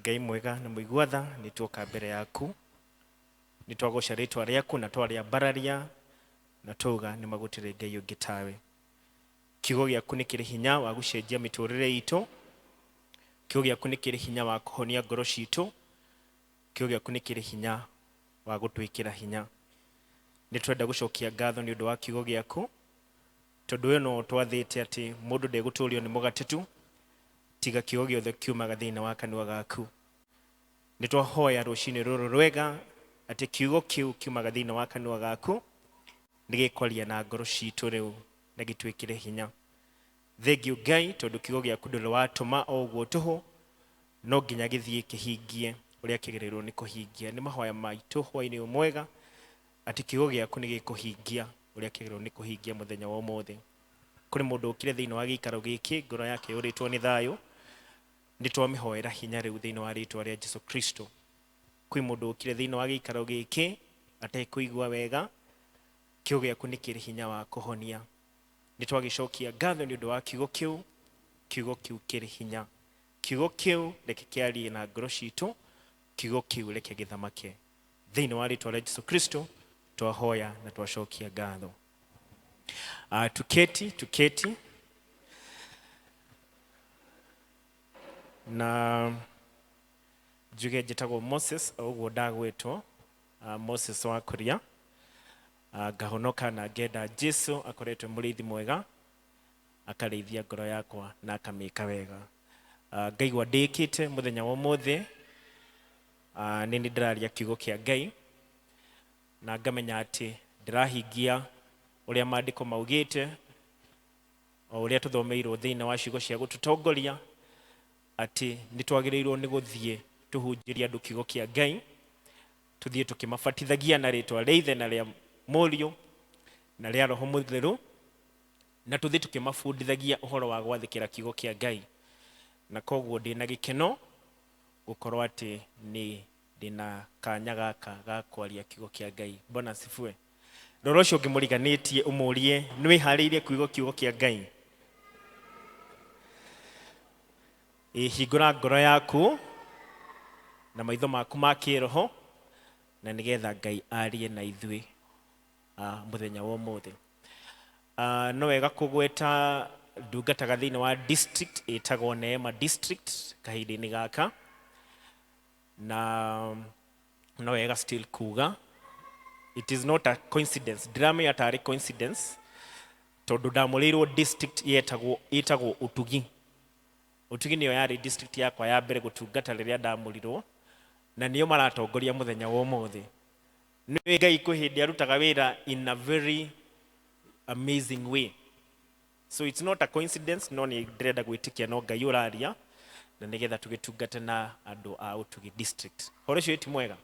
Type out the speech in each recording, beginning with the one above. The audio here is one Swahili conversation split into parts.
Ngai mwega na muiguatha nituoka mbere yaku nitwagoca ritwa riaku na twaria bararia na tuga ni magutire Ngai ungi tawe. Kiugo giaku ni kiri hinya wa gucenjia miturire itu. Kiugo giaku ni kiri hinya wa kuhonia ngoro citu. Kiugo giaku ni kiri hinya wa gutwikira hinya. Nitwenda gucokia ngatho ni undu wa kiugo giaku tondu we no twathite ati mundu ndeguturio ni mugatitu tiga kiugo giothe kiumaga thiini wa kanua gaku. Nitwahoya rucini ruru rwega ati kiugo kiu kiumaga thiini wa kanua gaku nigikwaria na ngoro citu riu na gitwikire hinya. Thengiu Ngai tondu kiugo giaku nduri watuma o uguo tuhu no nginya githie kihingie uria kigereirwo ni kuhingia. Ni mahoya maitu hwaini umwega ati kiugo giaku nigikuhingia uria kigereirwo ni kuhingia muthenya wa umuthi. Kuri mundu ukire thiini wa gikaro giki ngoro yake uritwo ni thayu nitwamihoera hinya riu thiini wa ritwa ria Jesu Kristo. Kwi mundu ukire thiini wa gikaro giki atekuigua wega kiugo giaku ni kiri hinya wa kuhonia. Nitwagicokia ngatho ni undu wa kiugo kiu. Kiugo kiu kiri hinya. Kiugo kiu reke kiarie na ngoro citu. Kiugo kiu reke githamake thiini wa ritwa ria Jesu Kristo twahoya na twacokia ngatho. Tuketi na njuge njitagwo Moses uguo ndagwitwo Moses wa Kuria. Ngahonoka na ngenda Jesu akoretwe murithi mwega akarithia ngoro yakwa na akamika wega. Ngaigua ndikite muthenya wa umuthi ni ndiraria kiugo kia Ngai na ngamenya ati ndirahingia uria maandiko maugite o uria tuthomeirwo thiini wa ciugo cia gututongoria ati nitwagirirwo ni guthie tuhunjiria andu kiugo kia Ngai tuthie tukimabatithagia na ritwa ria Ithe na ria Murio na ria Roho Mutheru na tuthie tukimabundithagia uhoro wa gwathikira kiugo kia Ngai. Na koguo ndina gikeno gukorwo ati ni ndina kanya gaka ga kwaria kiugo kia Ngai. Bwana sifue. Roro cio ngimuriganitie umurie nwi hariirie kuigo kiugo kia Ngai. Hingura ngoro yaku na maitho maku ma kiroho na nigetha Ngai arie na ithui muthenya wa umuthi. No wega kugweta ndungataga thiini wa district itagwo Neema district kahindi-ini gaka na no wega still kuga it is not a coincidence. Drama ya tari coincidence tondu ndamurirwo district itagwo Utugi. Utugi niyo yari district yakwa ya mbere gutungata riria ndamurirwo na niyo maratongoria muthenya wa umuthi. Ni Ngai kuhindi arutaga wira in a very amazing way. So it's not a coincidence, no ni ndrenda gwitikia no Ngai uraria na nigetha tugitungate na andu a Utugi district. Horo cio iti mwega.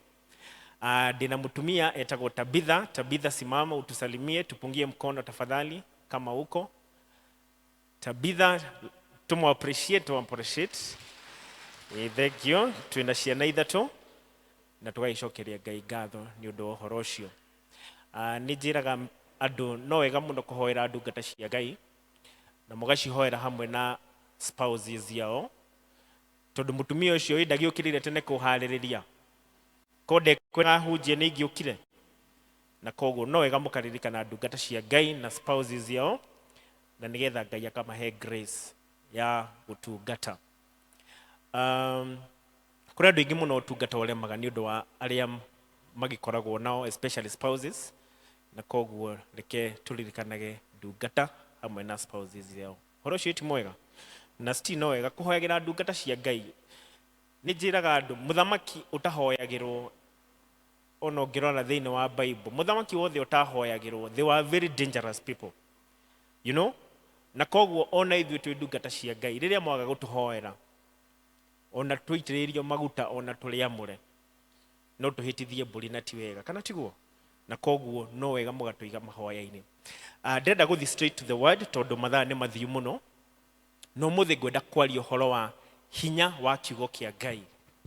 Ndina mutumia etagwo Tabitha. Tabitha, simama utusalimie, tupungie mkono tafadhali kama uko. Tabitha, tumu appreciate. Thank you. Twina ciana ithatu na tugaicokeria Ngai ngatho ni undu wa horo cio. Ni njiraga andu no wega muno kuhoera ndungata cia Ngai na mugacihoera hamwe na spouses yao tondu mutumia ucio ndagiukirire tene kuhaririria kode kwena hunjie ni ngiukire na koguo no wega mukaririkana ndungata cia Ngai na spouses yao na nigetha Ngai akamahe grace ya gutungata. Kuri andu ingi muno utungata uria magani undu wa aria magikoragwo nao especially spouses na koguo reke tulirikanage ndungata hamwe na spouses yao. Horo cio iti mwega na sti no wega kuhoyagira ndungata cia Ngai. Ni njiraga andu muthamaki utahoyagirwo ono ngirora thiini wa Bible muthamaki wothe utahoyagirwo they were very dangerous people, you know. Na koguo ona ithuĩ twi ndungata cia Ngai riria mwaga gutuhoera ona tuitiririo maguta ona turiamure no tuhitithie mburi na ti wega kana tiguo. Na koguo no wega mugatuiga mahoya-ini. Ndenda guthi straight to the word tondu mathaa ni mathiu muno no muthi ngwenda kwaria uhoro wa hinya wa kiugo kia Ngai.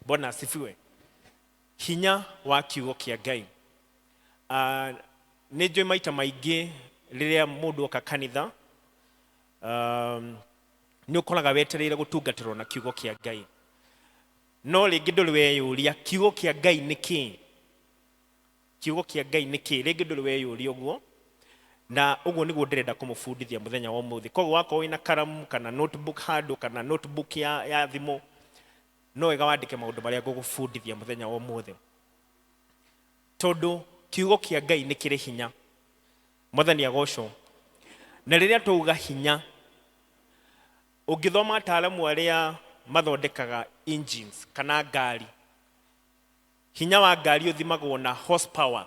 Bwana asifiwe. Hinya wa kiugo kia Ngai. Ni njui maita maingi riria mundu oka kanitha ni ukoraga wetereire gutungatirwo na kiugo kia Ngai. no rĩngĩ ndũrĩ weyũria kiugo kĩa Ngai nĩ kĩĩ. Kiugo kĩa Ngai nĩ kĩĩ, rĩngĩ ndũrĩ weyũria ũguo. Na ũguo nĩguo ndĩrenda kũmũbundithia mũthenya wa ũmũthĩ. Koguo wakorwo wĩna karamu kana notebook handũ kana notebook ya thimũ, no wega wandĩke maũndũ marĩa ngũgũbundithia mũthenya wa ũmũthĩ. Tondũ kiugo kĩa Ngai nĩ kĩrĩ hinya. Mwathani agocwo. Na rĩrĩa twauga hinya, ũngĩthoma ataaramu arĩa mathondekaga engines kana ngari, hinya wa ngari ũthimagwo na horsepower.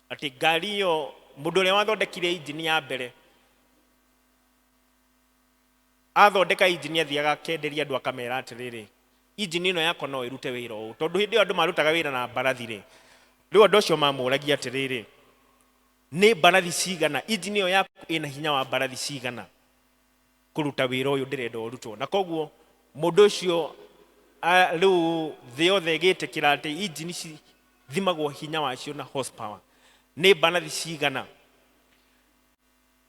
Atĩ ngari ĩyo, mũndũ ũrĩa wathondekire engine ya mbere, athondeka engine athiaga akenderia andũ akamera atĩrĩrĩ, engine ĩno yakwa no ĩrute wĩra ũũ. Tondũ hĩndĩ ĩyo andũ marutaga wĩra na mbarathi-rĩ, rĩu andũ acio mamũragia atĩrĩrĩ, nĩ mbarathi cigana, engine ĩyo yaku ĩna hinya wa mbarathi cigana kũruta wĩra ũyũ ndĩrenda ũrutwo. Na koguo mũndũ ũcio rĩu thĩ yothe ĩgĩtĩkĩra atĩ engine ici thimagwo hinya wacio na horsepower, nĩ mbarathi cigana.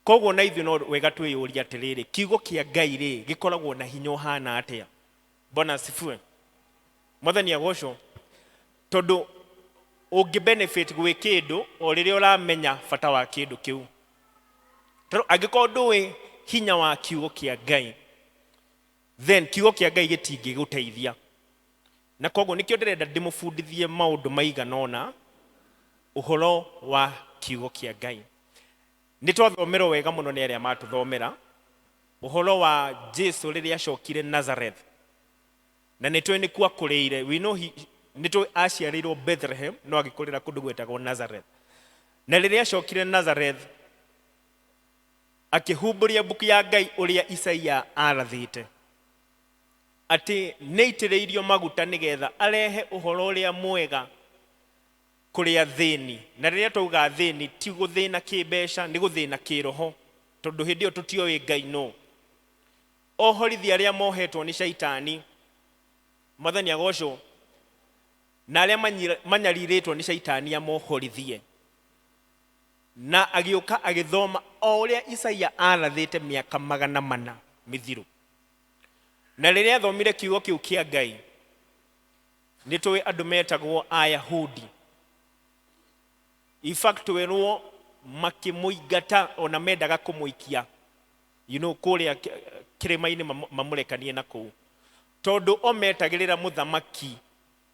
Koguo na ithuĩ no wega twĩyũria atĩrĩrĩ, kiugo kĩa Ngai-rĩ gĩkoragwo na hinya ũhana atĩa. Bwana asifiwe. Mwathani agocwo. Tondũ ũngĩ benefit gwĩ kĩndũ o rĩrĩa ũramenya bata wa kĩndũ kĩu. Tondũ angĩkorwo ndũĩ hinya wa kiugo kĩa Ngai, then kiugo kĩa Ngai gĩtingĩgũteithia. Na koguo nĩkĩo ndĩrenda ndĩmũbundithie maũndũ maigana ũna ũhoro wa kiugo kĩa Ngai. Nĩ twathomerwo wega mũno nĩ arĩa matũthomera ũhoro wa Jesũ rĩrĩa acokire Nazareth. Na nĩ twĩ nĩkuo akũrĩire. We know nĩ twĩ aciarĩirwo Bethlehem, no agĩkũrĩra kũndũ gwĩtagwo Nazareth. Na rĩrĩa acokire Nazareth, akĩhumbũria mbuku ya Ngai ũrĩa Isaia arathĩte, atĩ nĩ aitĩrĩirio maguta nĩgetha arehe ũhoro ũrĩa mwega kũrĩ athĩni. Na rĩrĩa twauga athĩni, ti gũthĩna kĩmbeca, nĩ gũthĩna kĩroho. Tondũ hĩndĩ ĩyo tũtioĩ Ngai no. Ohorithia arĩa mohetwo nĩ Shaitani. Mwathani agocwo. Na arĩa manyarirĩtwo nĩ Shaitani amohorithie. Na agĩũka agĩthoma o ũrĩa Isaia arathĩte mĩaka 400 mĩthiru. Na rĩrĩa athomire kiugo kĩu kĩa Ngai, nĩ tũĩ andũ metagwo Ayahudi. In fact, werwo makĩmũingata ona mendaga kũmũikia, kũrĩa kĩrĩma-inĩ mamũrekanie na kũu. Tondũ o metagĩrĩra mũthamaki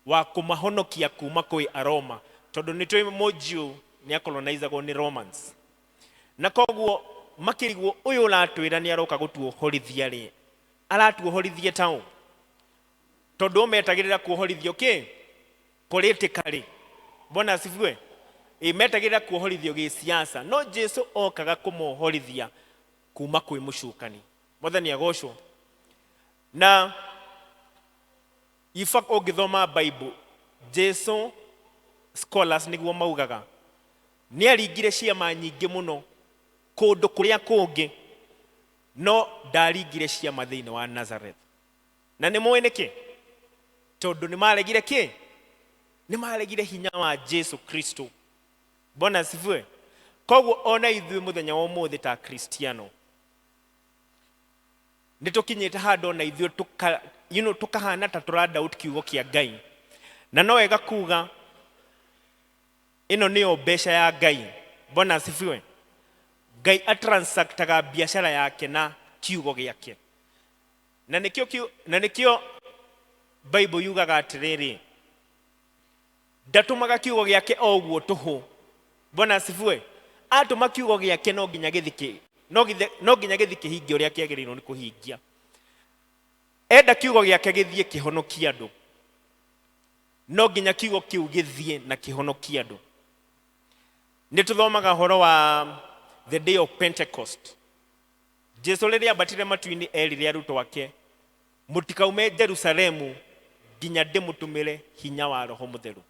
wa kũmahonokia kuma kwĩ Aroma. Tondũ nĩ tũĩ Mũjũ nĩ akolonizagwo nĩ Romans. Na koguo makĩrigwo ũyũ ũratwĩra nĩ aroka gũtuohorithia rĩ, aratuohorithia taũ. Tondũ o metagĩrĩra kuohorithio kĩ? Politically. Bwana asifiwe. Metagĩrĩra kuohorithio gĩsiasa. No Jesũ okaga kũmohorithia kuma kwĩ mũcukani. Mwathani agocwo. Na ifa ũngĩthoma Bible, Jesũ scholars nĩguo maugaga nĩ aringire ciama nyingĩ mũno kũndũ kũrĩa kũngĩ, no ndaringire ciama thĩinĩ wa Nazareth. Na nĩ mũĩ nĩkĩ? Tondũ nĩ maregire kĩ? Nĩ maregire hinya wa Jesũ Kristo. Bwana asifiwe. Koguo ona ithuĩ mũthenya wa ũmũthĩ ta Kristiano, nĩ tũkinyĩte handũ ona ithuĩ tũkahana ta tũradoubt kiugo kĩa Ngai. Na no wega kuga ĩno nĩyo mbeca ya Ngai. Bwana asifiwe. Ngai atransactaga biashara yake na kiugo gĩake. Na nĩkĩo Bible yugaga atĩrĩrĩ, ndatũmaga kiugo gĩake o ũguo tũhũ. Bwana asifiwe. Atũma kiugo gĩake no nginya gĩthiĩ kĩhingie ũrĩa kĩagĩrĩirwo nĩ kũhingia. Enda kiugo gĩake gĩthiĩ kĩhonokia andũ, no nginya kiugo kĩu gĩthiĩ na kĩhonokia andũ. Nĩ tũthomaga ũhoro wa the day of Pentecost. Jesũ rĩrĩa ambatire matu-inĩ erire arutwo ake, mũtikaume Jerusalemu nginya ndĩmũtũmĩre hinya wa Roho Mũtheru.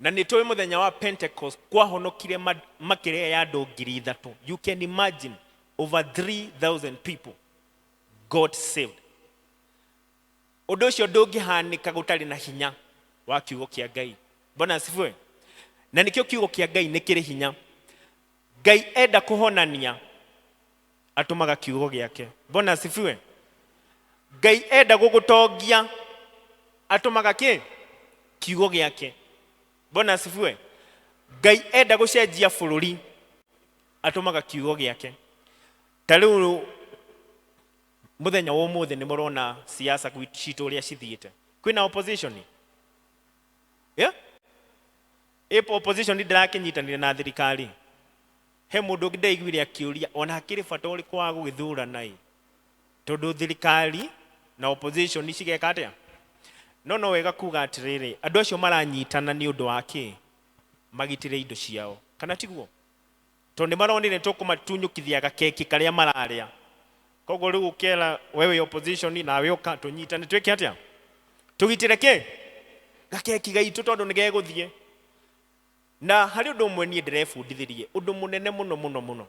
Na nĩ tũĩ mũthenya wa Pentecost kwahonokire makĩria ya andũ 3,000. You can imagine over 3,000 people God saved. Ũndũ ũcio ndũngĩhanĩka gũtarĩ na hinya wa kiugo kĩa Ngai. Bwana asifiwe. Na nĩkĩo kiugo kĩa Ngai nĩ kĩrĩ hinya. Ngai enda kũhonania atũmaga kiugo gĩake. Bwana asifiwe. Ngai enda gugutongia atumaga ki kiugo giake. Bwana asifiwe. Ngai enda gucenjia bururi atumaga kiugo giake. Tariu muthenya wa umuthi ni murona siasa citu uria cithiite. Kwina opposition. Yeah? Opposition ndirakinyitanire na thirikari. He mundu ngidaiguire akiuria ona akiri bata uri kwa gugithurana tondu thirikari na opposition cigeka atia. No wega kuga atiriri andu acio maranyitana ni undu wa ki magitire indo ciao kana tiguo tondu maronire tukumatunyukithia gakeki karia mararia. Koguo riu ukera wewe opposition na we uka tunyitane twike atia tugitire ki gakeki gaitu tondu nigeguthie. Na hari undu mwe ni ndirebundithirie undu munene muno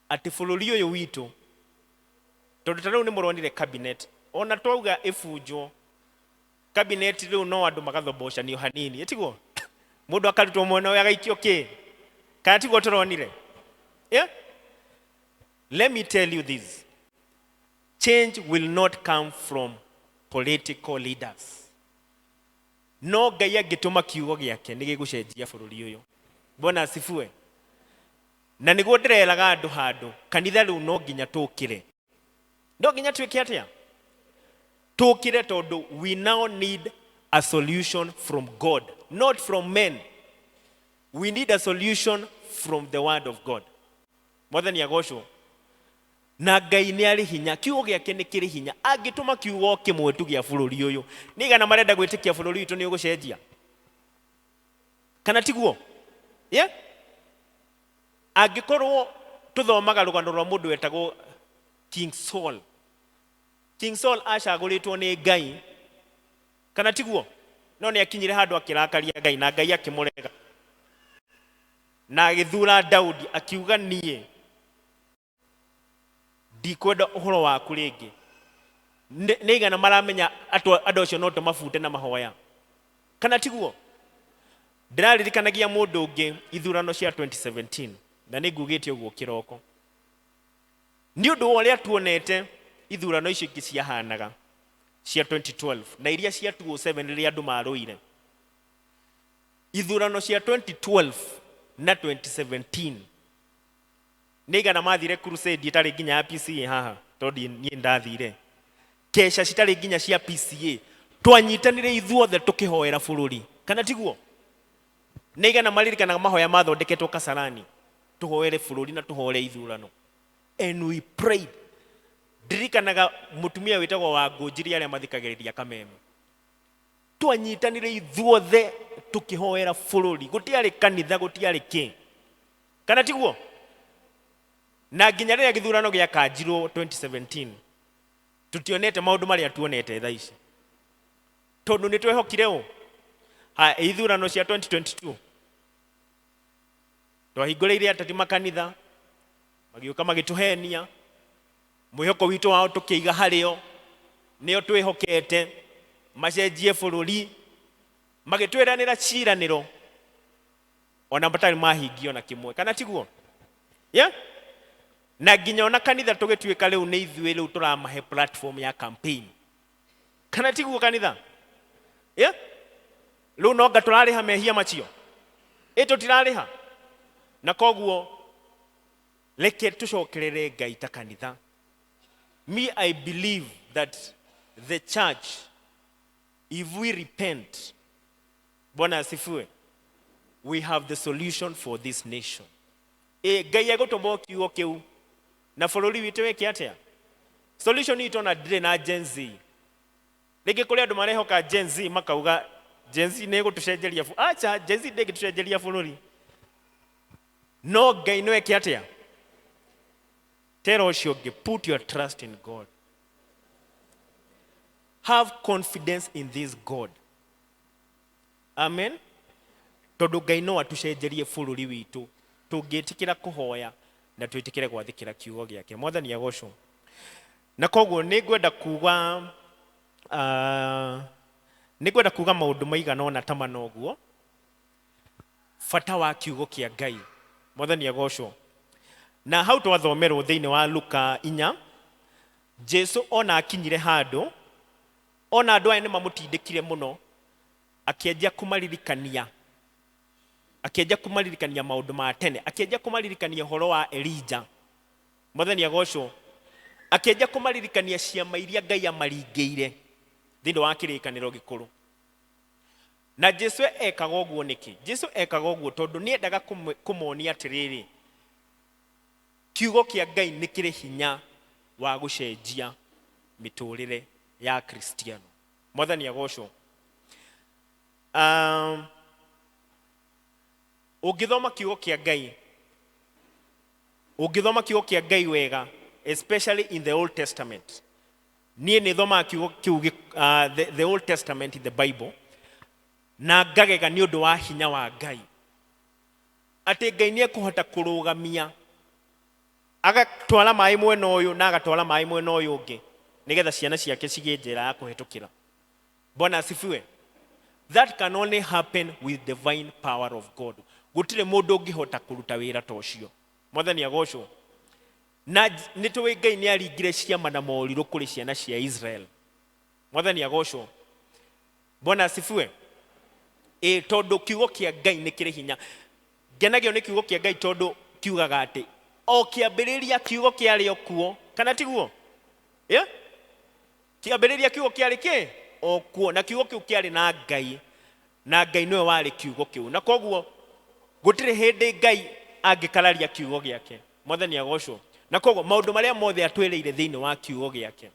ati bururi uyu witu tondu tariu ni muronire cabinet ona twauga ifunjo cabinet riu no andu magathobochanio hanini etiguo mundu akarutwo mwena uyu agaikio ki kana tiguo turonire. Yeah? Let me tell you this, change will not come from political leaders. No Ngai agituma kiugo giake ni gigucenjia bururi uyu. Bwana asifiwe. Na niguo ndireraga andu handu kanitha riu no nginya tukire. No nginya twike atia tukire tondu we now need a solution from God, not from men. We need a solution from the word of God. Mwathani agocwo. Na Ngai ni ari hinya, kiugo giake ni kiri hinya. Agituma kiugo kimwe tu gia bururi uyu nigana marenda gwitikia bururi witu ni ugucenjia kana tiguo. Yeah? Agikorwo tuthomaga rugano rwa mundu wetagwo King Saul. King Saul acaguritwo ni Ngai kana tiguo. No ni akinyire handu akirakaria Ngai na Ngai akimurega na agithura Daudi akiuga nie ndikwenda uhoro waku ringi. Nigana maramenya andu acio no tumabute na mahoya kana tiguo. Ndiraririkanagia mundu ungi ithurano cia 2017 na ningugite uguo kiroko ni undu uria tuonete ithurano icio ingi ciahanaga cia 2012 na iria cia 2007 riria andu maruire. Ithurano cia 2012 na 2017 nigana mathire crusade itari nginya PCA haha tondi nie ndathire kesha citari nginya cia PCA twanyitanire ithuothe tukihoera bururi kana tiguo. Nigana maririkana mahoya mathondeketwo Kasarani tuhoere bururi na tuhore ithurano and we prayed. Ndirikanaga mutumia witagwo wa Ngunjiri aria mathikagiriria Kameme twanyitanire ithuothe tukihoera bururi gutiari kanitha gutiari ki kana tiguo. Na nginya riria githurano gia kanjirwo 2017 tutionete maundu maria tuonete tha ici tondu ni twehokire u ithurano cia 2022 twahinguriire atati makanitha magiuka magituhenia mwihoko witu wao tukiiga hario nio twihokete macenjie bururi magitwiranira ciraniro ona batari mahingio na kimwe kana tiguo. Yeah? Na nginya ona kanitha tugituika riu ni ithuĩ riu turamahe platform ya campaign kana tiguo kanitha. Yeah? Riu no nga turariha mehia macio tutirariha na koguo leke tucokerere Ngai ta kanitha. Me, I believe that the church, if we repent, Bwana asifiwe, we have the solution for this nation. Ngai agutuma kiugo kiu na bururi witu weke atia solution ito na dire na Gen Z. Rĩngĩ kũrĩ andũ marehoka Gen Z makauga Gen Z nĩ gutucenjeria acha Gen Z ndĩgĩtucenjeria bururi. No Ngai nĩ weke atia. Tell ũcio ũngĩ, put your trust in God. Have confidence in this God. Amen. Tondu Ngai no atucenjerie bururi witu tungĩtikira kuhoya na twĩtikire gwathikira kiugo giake. Mwathani agocwo. Na koguo nĩngwenda kuga maundu maigana ona ta manoguo bata wa kiugo kia Ngai. Mwathani agocwo. Na hau twathomerwo thiini wa Luka 4 Jesu ona akinyire handu ona andu aya nimamutindikire muno akienja kumaririkania maundu ma tene, akienja kumaririkania horo wa Elija. Mwathani agocwo. Akienja kumaririkania ciama iria Ngai amaringiire thiini wa kirikaniro gikuru. Na Jesu ekaga uguo niki? Jesu ekaga uguo tondu ni endaga kumonia atiriri, kiugo kia Ngai ni kiri hinya wa gucenjia miturire ya Kristiano. Mwathani agocwo. Ungithoma kiugo kia Ngai wega, especially in the Old Testament. Nie ni thoma the Old Testament in the Bible, na ngagega ni undu wa hinya wa Ngai. Ati Ngai ni ekuhota kurugamia agatwara mai mwena uyu na agatwara mai mwena uyu ungi nigetha ciana ciake cigie njira ya kuhetukira. Bwana asifiwe. That can only happen with divine power of God. Gutire mundu ungihota kuruta wira ta ucio. Mwathani agocwo. Na nituwe Ngai ni aringire ciama na moriru kuri ciana cia Israel. Mwathani agocwo. Bwana asifiwe. Tondu kiugo kia Ngai ni kiri hinya. Ngenagio ni kiugo kia Ngai tondu kiugaga ati o kiambiriria kiugo kiari okuo, kana tiguo? Kiambiriria kiugo kiari ki okuo, na kiugo kiu kiari na Ngai, na Ngai niwe wari kiugo kiu. Na koguo gutire hindi Ngai angikararia kiugo giake. Mwathani agocwo. Na koguo maundu maria mothe atwiriire thiini wa kiugo giake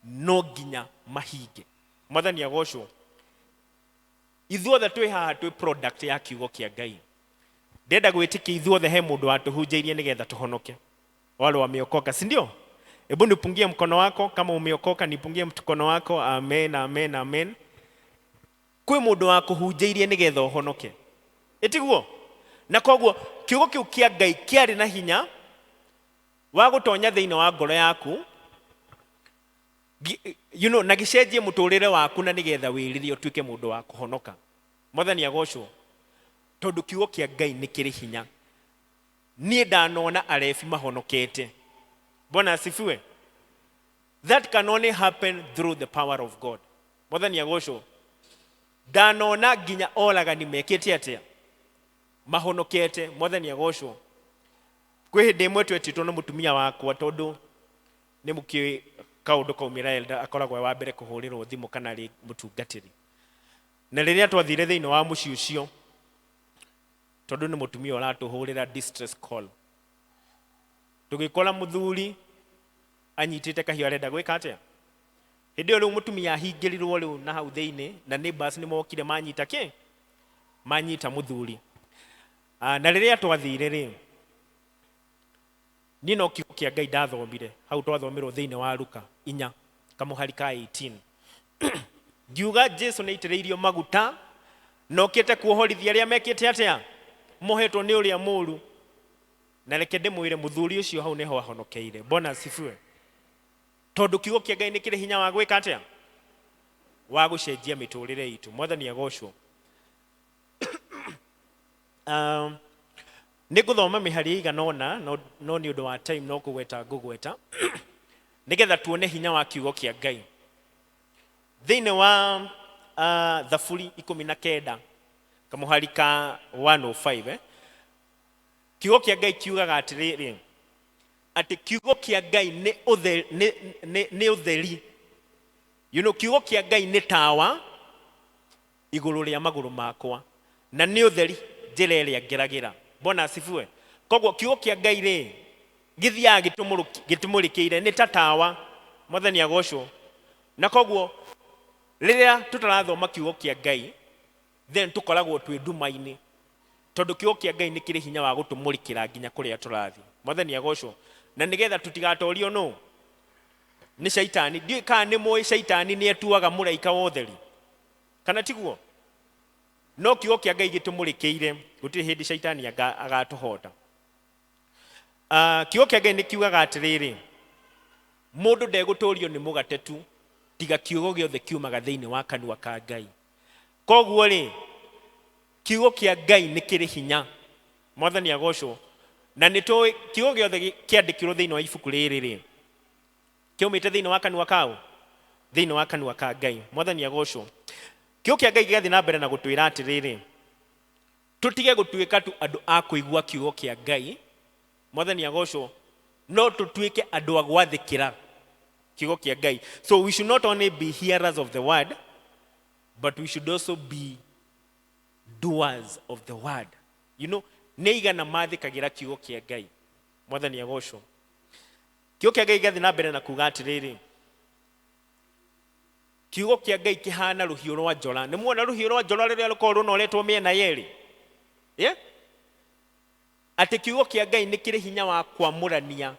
no nginya mahinge. Mwathani agocwo. Ithuothe twi haha twi product ya kiugo kia Ngai. Ndenda gwitikia ithuothe he mundu watuhunjairie nigetha tuhonoke. Wale wameokoka, si ndio? Hebu nipungie mkono wako kama umeokoka, nipungie mkono wako. Amen, amen, amen. Kwi mundu wakuhunjairie nigetha uhonoke. Etiguo. Na koguo kiugo kiu kia Ngai kiari na hinya wa gutonya thiini wa ngoro yaku, na gicenjie muturire waku na nigetha wiririe utuike mundu wa kuhonoka. Mwathani agocwo. Tondu kiugo kia Ngai ni kiri hinya. Nie ndanona arefi mahonokete. Bwana asifiwe. That can only happen through the power of God. Mwathani agocwo. Ndanona nginya oraga ni mekete atia mahonokete. Mwathani agocwo. Kwi hindi imwe twetitwo na mutumia wakwa tondu ni muki kaundu kaumira elda akoragwo wa mbere kuhurirwo thimu kana ri mutungatiri. Na riria twathire thiini wa muci ucio tondu ni mutumia uratuhurira distress call, tugikora muthuri anyitite kahio arenda gwika atia. Hindi riu mutumia ahingirirwo riu na hau thiini na neighbors ni mokire manyita ki manyita muthuri. Na riria twathire ri ni no kiugo kia Ngai ndathomire hau twathomirwo thiini wa Luka 4 kamuhari ka 18. Ngiuga Jesu ni itireirio maguta nokite kuohorithia aria mekite atia mohetwo ni uria muru. Na reke ndimwire muthuri ucio hau niho ahonokeire. Bwana asifiwe. Tondu kiugo kia Ngai ni kiri hinya wa gwika atia wa gucenjia miturire itu. Mwathani agocwo. Niguthoma mihari iganona no ni undu wa time no kugweta ngugweta nigetha tuone hinya wa kiugo kia Ngai. Thiini wa Thaburi 19 kamuhari ka 105 kiugo kia Ngai kiugaga atiriri ati kiugo kia Ngai ni utheri. Kiugo kia Ngai ni tawa iguru ria maguru makwa na ni utheri njira iria ngeragira. Bwana asifiwe. Koguo kiugo kia Ngai ri githia gitumurikiire ni tatawa. Mwathani agocwo. Na koguo riria tutarathoma kiugo kia Ngai then tukoragwo twi nduma-ini tondu kiugo kia Ngai ni kiri hinya wa gutumurikira nginya kuria turathi. Mwathani agocwo. Na nigetha tutigatorio no ni shaitani. Ndiu kana ni moi shaitani ni etuaga muraika wa utheri kana tiguo? No kiugo kia Ngai gitumurikiire gutiri hindi shaitani agatuhota. Kiugo kia Ngai ni kiugaga atiriri mundu ndeguturio ni mugate tu tiga kiugo giothe kiumaga thiini wa kanua ka Ngai. Koguo ri kiugo kia Ngai ni kiri hinya. Mwathani agocwo. Na nitoi kiugo giothe kiandikirwo thiini wa ibuku riri ri kiumite thiini wa kanua kau thiini wa kanua ka Ngai. Mwathani agocwo. Kiugo kia Ngai gigathi na mbere na gutwira atiriri, tutige gutuika tu andu a kuigua kiugo kia Ngai. Mwathani agocwo. No tutuike andu a gwathikira kiugo kia Ngai. So we should not only be hearers of the word, but we should also be doers of the word. You know, neigana mathikagira kiugo kia Ngai. Mwathani agocwo. Kiugo kia Ngai gigathi na mbere na kuga atiriri, kiugo kia Ngai kihana ruhiũ rwa njora. Nĩ muona ruhiũ rwa njora rĩrĩa rũkorwo rũnoretwo mĩena yerĩ? Yeah? Atĩ kiugo kia Ngai nĩ kĩrĩ hinya wa kwamũrania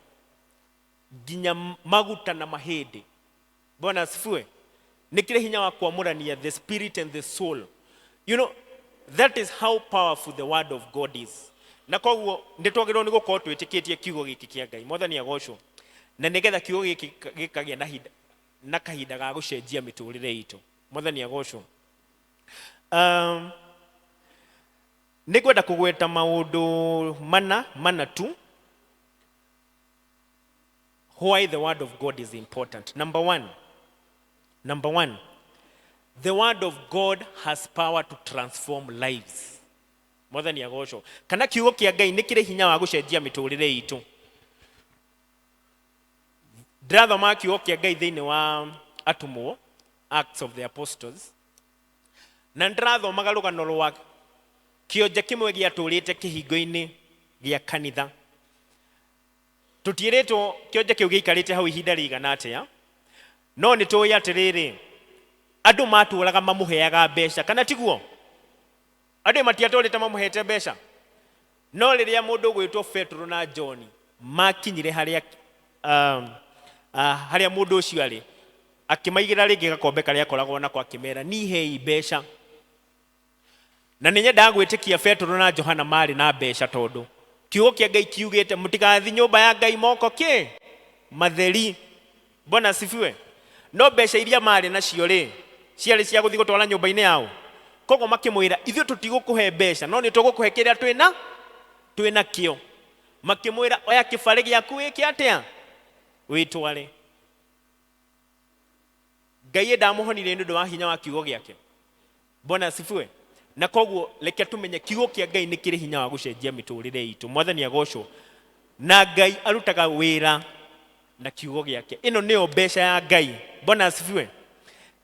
nginya maguta na mahĩndĩ. Bwana asifiwe. Nĩ kĩrĩ hinya wa kwamũrania the spirit and the soul. You know, that is how powerful the word of God is. Na koguo ndĩtwagĩrĩirwo nĩ gũkorwo twĩtĩkĩtie kiugo gĩkĩ kĩa Ngai. Mwathani agocwo. Na nĩgetha kiugo gĩkĩ gĩkagĩa na kahinda ga gũcenjia mĩtũrĩre itũ. Mwathani agocwo. Nĩngwenda kũgweta maũndũ mana tu why the word of God is important. Number one, the word of God has power to transform lives. Mwathani agocwo. Kana kiugo kia Ngai nĩ kĩrĩ hinya wa gũcenjia mĩtũrĩre itũ. Ndĩrathoma kiugo kia Ngai thĩinĩ wa Atumwo, Acts of the Apostles, na ndĩrathomaga rũgano rwa kĩonje kĩmwe gĩatũrĩte kĩhingo-inĩ gĩa kanitha. Tũtiĩrĩtwo kĩonje kĩu gĩikarĩte hau ihinda rĩigana atĩa, no nĩ tũĩ atĩrĩrĩ, andũ matũraga mamũheaga mbeca, kana tiguo? Andũ matiatũrĩte mamũhete mbeca. No rĩrĩa mũndũ gwĩtwo Petro na John makinyire harĩa harĩa mũndũ ũcio arĩ, akĩmaigĩra rĩngĩ gakombe karĩa akoragwo nako akĩmera, nihei mbeca. Na nĩ nyendaga gwĩtĩkia Petro na Johana marĩ na mbeca, tondũ kiugo kia Ngai kiugĩte mũtigathi nyũmba ya Ngai moko matheri. Bwana asifiwe. No mbeca iria marĩ nacio rĩ, ciarĩ cia gũthiĩ gũtwara nyũmba-inĩ yao. Koguo makĩmwĩra, ithuĩ tũtigũkũhe mbeca, no nĩ tũgũkũhe kĩrĩa twĩna kĩo. Makĩmwĩra, oya kĩbarĩ gĩaku wĩke atĩa? Wĩtware. Ngai ndamũhonire nĩ ũndũ wa hinya wa kiugo gĩake. Bwana asifiwe. Na koguo reke tumenye kiugo kia Ngai nĩ kĩrĩ hinya wa gũcenjia mĩtũrĩre itũ. Mwathani agocwo. Na Ngai arutaga wĩra na kiugo gĩake. Ĩno nĩyo mbeca ya Ngai. Bwana asifiwe.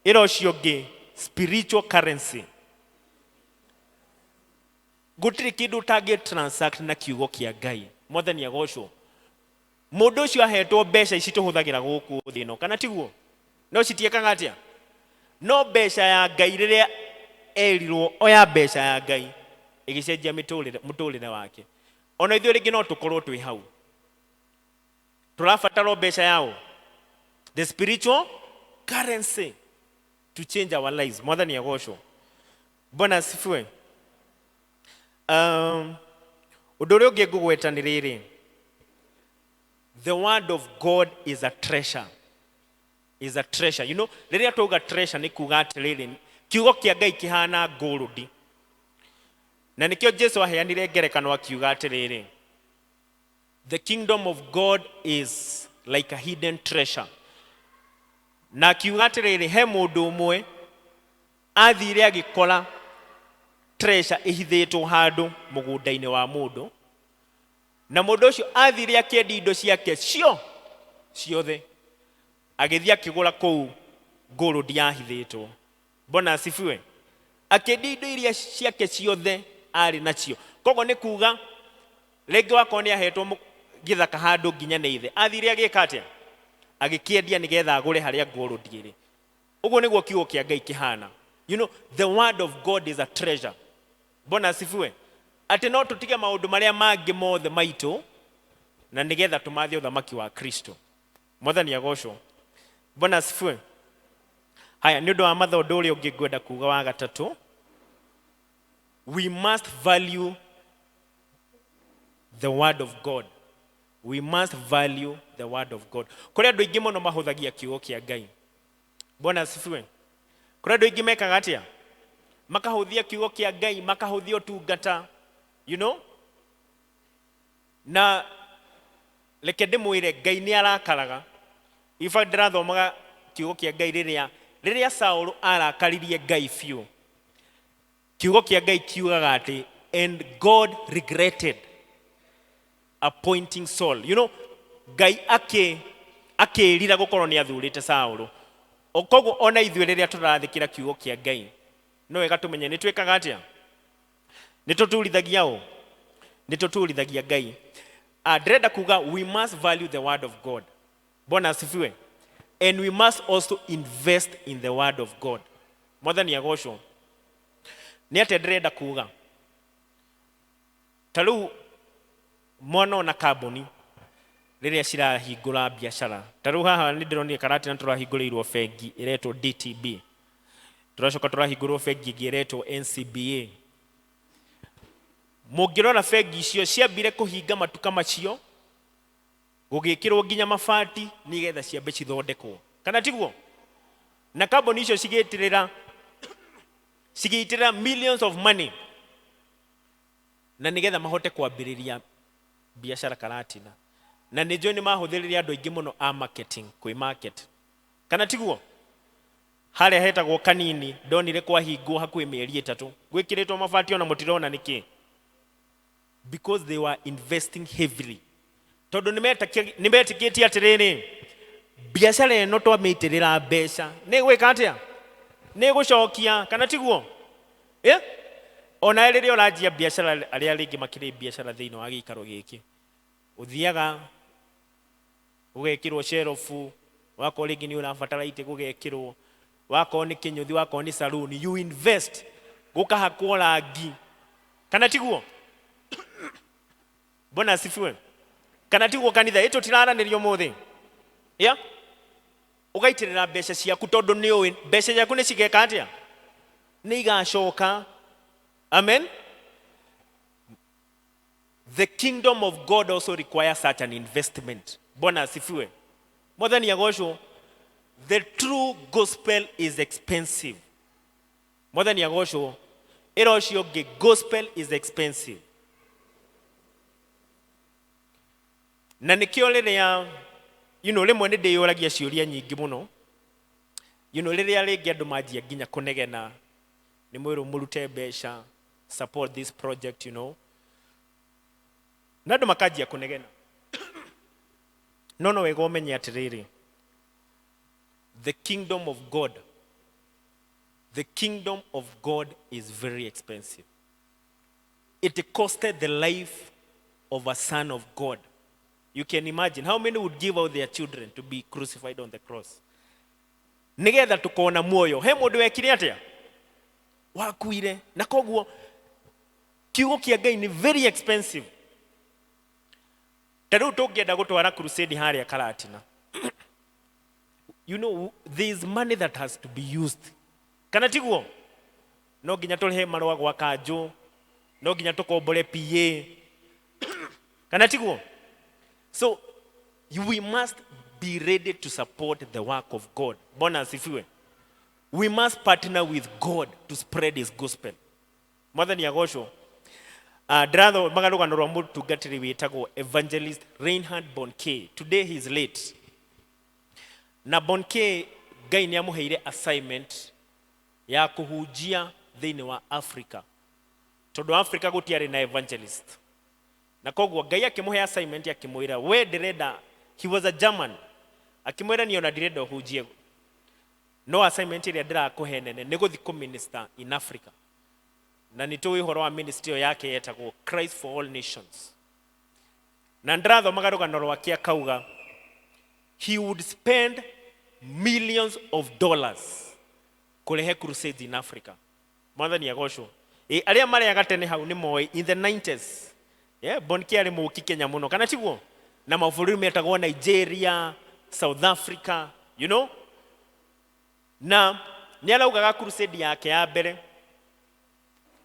Ĩro ũcio ũngĩ, spiritual currency. Gũtirĩ kĩndũ ũtangĩ transact na kiugo kia Ngai. Mwathani agocwo. Mũndũ ũcio ahetwo mbeca ici tũhũthagĩra gũkũ thĩ ĩno, kana tiguo? No citiekaga atĩa? No mbeca ya Ngai rĩrĩa erirwo oya mbeca ya Ngai ĩgĩcenjia mũtũrĩre wake. Ona ithuĩ rĩngĩ no tũkorwo twĩ hau. Tũrabatara mbeca yao, the spiritual currency to change our lives. Mwathani agocwo. Bwana asifiwe. Ũndũ ũrĩa ũngĩ ngũgweta nĩ rĩrĩ, the word of God is a treasure. Is a treasure. You know, rĩrĩa tũuga treasure nĩ kuga atĩrĩrĩ, kiugo kia Ngai kĩhana gold. Na nĩkĩo Jesũ aheanire ngerekano akiuga atĩrĩrĩ, the kingdom of God is like a hidden treasure. Na akiuga atĩrĩrĩ, he mũndũ ũmwe athire agĩkora treasure ĩhithĩtwo handũ mũgũnda-inĩ wa mũndũ. Na mũndũ ũcio athire akĩendia indo ciake ciothe, agĩthiĩ akĩgũra kũu gold yahithĩtwo. Bwana asifiwe. Akĩendia indo iria ciake ciothe arĩ nacio. Koguo nĩ kuga rĩngĩ wakorwo nĩ ahetwo gĩthaka handũ nginya nĩ ithe, athire agĩka atĩa? Agĩkĩendia nĩgetha agũre harĩa gold ĩrĩ. Ũguo nĩguo kiugo kia Ngai kĩhana. You know, the word of God is a treasure. Bwana asifiwe. Atĩ no tũtige maũndũ marĩa mangĩ mothe maitũ na nĩgetha tũmathiĩ ũthamaki wa Kristo. Mwathani agocwo. Bwana asifiwe. Haya, nĩ ũndũ wa mathondo ũrĩa ũngĩ ngwenda kuga wa gatatũ, we must value the word of God. We must value the word of God. Kũrĩ andũ aingĩ mũno mahũthagia kiugo kia Ngai. Bwana asifiwe. Kũrĩ andũ aingĩ mekaga atĩa? Makahũthia kiugo kia Ngai, makahũthia ũtungata, you know? Na reke ndĩmwĩre Ngai nĩ arakaraga in fact ndirathomaga kiugo kia Ngai riria Saul arakaririe Ngai fiu. Kiugo kia Ngai kiugaga ati and God regretted appointing Saul. You know, Ngai akirira gukorwo ni athurite Saul. Okoguo ona ithuĩ rĩrĩa tũrathikĩra kiugo kia Ngai no wega tũmenye nĩ twĩkaga atĩa, nĩ tũtũrithagia Ngai. Ndĩrenda kuga we must value the word of God. Bwana asifiwe. And we must also invest in the word of God. Mwathani agocwo. Nĩ atĩa ndĩrenda kuga? Ta rĩu mwana ona kambuni rĩrĩa cirahingũra biacara. Ta rĩu haha nĩ ndĩronire karati na tũrahingũrĩirwo bengi ĩretwo DTB. Tũracoka tũrahingũrwo bengi ĩngĩ ĩretwo NCBA. Mũngĩrora bengi icio ciambire kũhinga matuka macio gũgĩkĩrwo nginya mabati nĩgetha ciambe cithondekwo. Kana tiguo? Na kambuni icio cigĩitĩrĩra millions of money na nĩgetha mahote kwambĩrĩria biacara karatina. Na nĩnjũĩ nĩ mahũthĩrire andũ aingĩ mũno a marketing, kwĩ market. Kana tiguo? Harĩa hetagwo kanini ndonire kwahingwo hakuhĩ mĩeri 3 gwĩkĩrĩtwo mabati ona mũtirona nĩkĩ? Because they were investing heavily. Tondũ nĩmetĩkĩtie atĩrĩrĩ, biacara ĩno twamĩitĩrĩra mbeca nĩ gwĩka atĩa? Nĩ gũcokia. Kana tiguo? Ona rĩrĩa ũranjia biacara, arĩa rĩngĩ makĩrĩ biacara thĩinĩ wa gĩikaro gĩkĩ, ũthiaga ũgekĩrwo sherofu, wakorwo rĩngĩ nĩ ũrabatara itĩ gũgekĩrwo, wakorwo nĩ kĩnyũthi, wakorwo nĩ saloon, you invest, gũkahakwo rangi. Kana tiguo? Bwana asifiwe. Kana tiguo kanitha ĩtũ tiraranĩrio mũthĩ? Ũgaitĩrĩra mbeca ciaku tondũ nĩ ũĩ mbeca ciaku nĩ cigeka atĩa? Nĩ igacoka. Amen. The kingdom of God also requires such an investment. Bwana asifiwe. Mwathani agocwo. The true gospel is expensive. Mwathani agocwo. Ĩra ũcio ũngĩ, gospel is expensive. Na nĩkĩo rĩrĩa rĩmwe nĩ ndĩyũragia ciũria nyingĩ mũno. Rĩrĩa rĩngĩ andũ manjia nginya kũnegena, nĩ mwĩrwo mũrute mbeca, support this project, na andũ makanjia kũnegena. No wega ũmenye atĩrĩrĩ, the kingdom of God is very expensive. It costed the life of a son of God. You can imagine how many would give out their children to be crucified on the cross. Nĩgetha tukona muoyo. He mũndũ wekire atĩa? Wakuire. Na koguo kiugo kia Ngai ni very expensive. Ta rĩu tũngĩenda gũtwara crusade harĩa Karatina. There is money that has to be used. Kana tiguo? No nginya tũrĩhe marũa gwa kanjũ, no nginya tũkombore PA. Kana tiguo? So we must be ready to support the work of God. Bwana asifiwe. We must partner with God to spread his gospel. Mwathani agocwo. Ndĩratho magarũgano rwa mũtungatĩri wĩtagwo Evangelist Reinhard Bonnke. Today he is late. Na Bonnke Ngai nĩ amũheire assignment ya kũhunjia thĩinĩ wa Africa. Tondũ Africa gũtiarĩ na evangelist. Na koguo Ngai akĩmũhe assignment akĩmwĩra we ndĩrenda, he was a German, akĩmwĩra niĩ ona ndĩrenda ũhunjie, no assignment ĩrĩa ndĩrakũhe nene nĩ gũthiĩ kũminister in Africa. Na nĩtũĩ ũhoro wa ministry yake yetagwo Christ for all nations. Na ndĩrathomaga rũgano rwake akauga he would spend millions of dollars kũrehe crusades in Africa. Mwathani agocwo. Arĩa marĩaga tene hau nĩ moĩ in the 90s. Bonnke arĩ mũũki Kenya mũno. Kana tiguo? Na mabũrũri metagwo Nigeria, South Africa, Na nĩ araugaga crusade yake ya mbere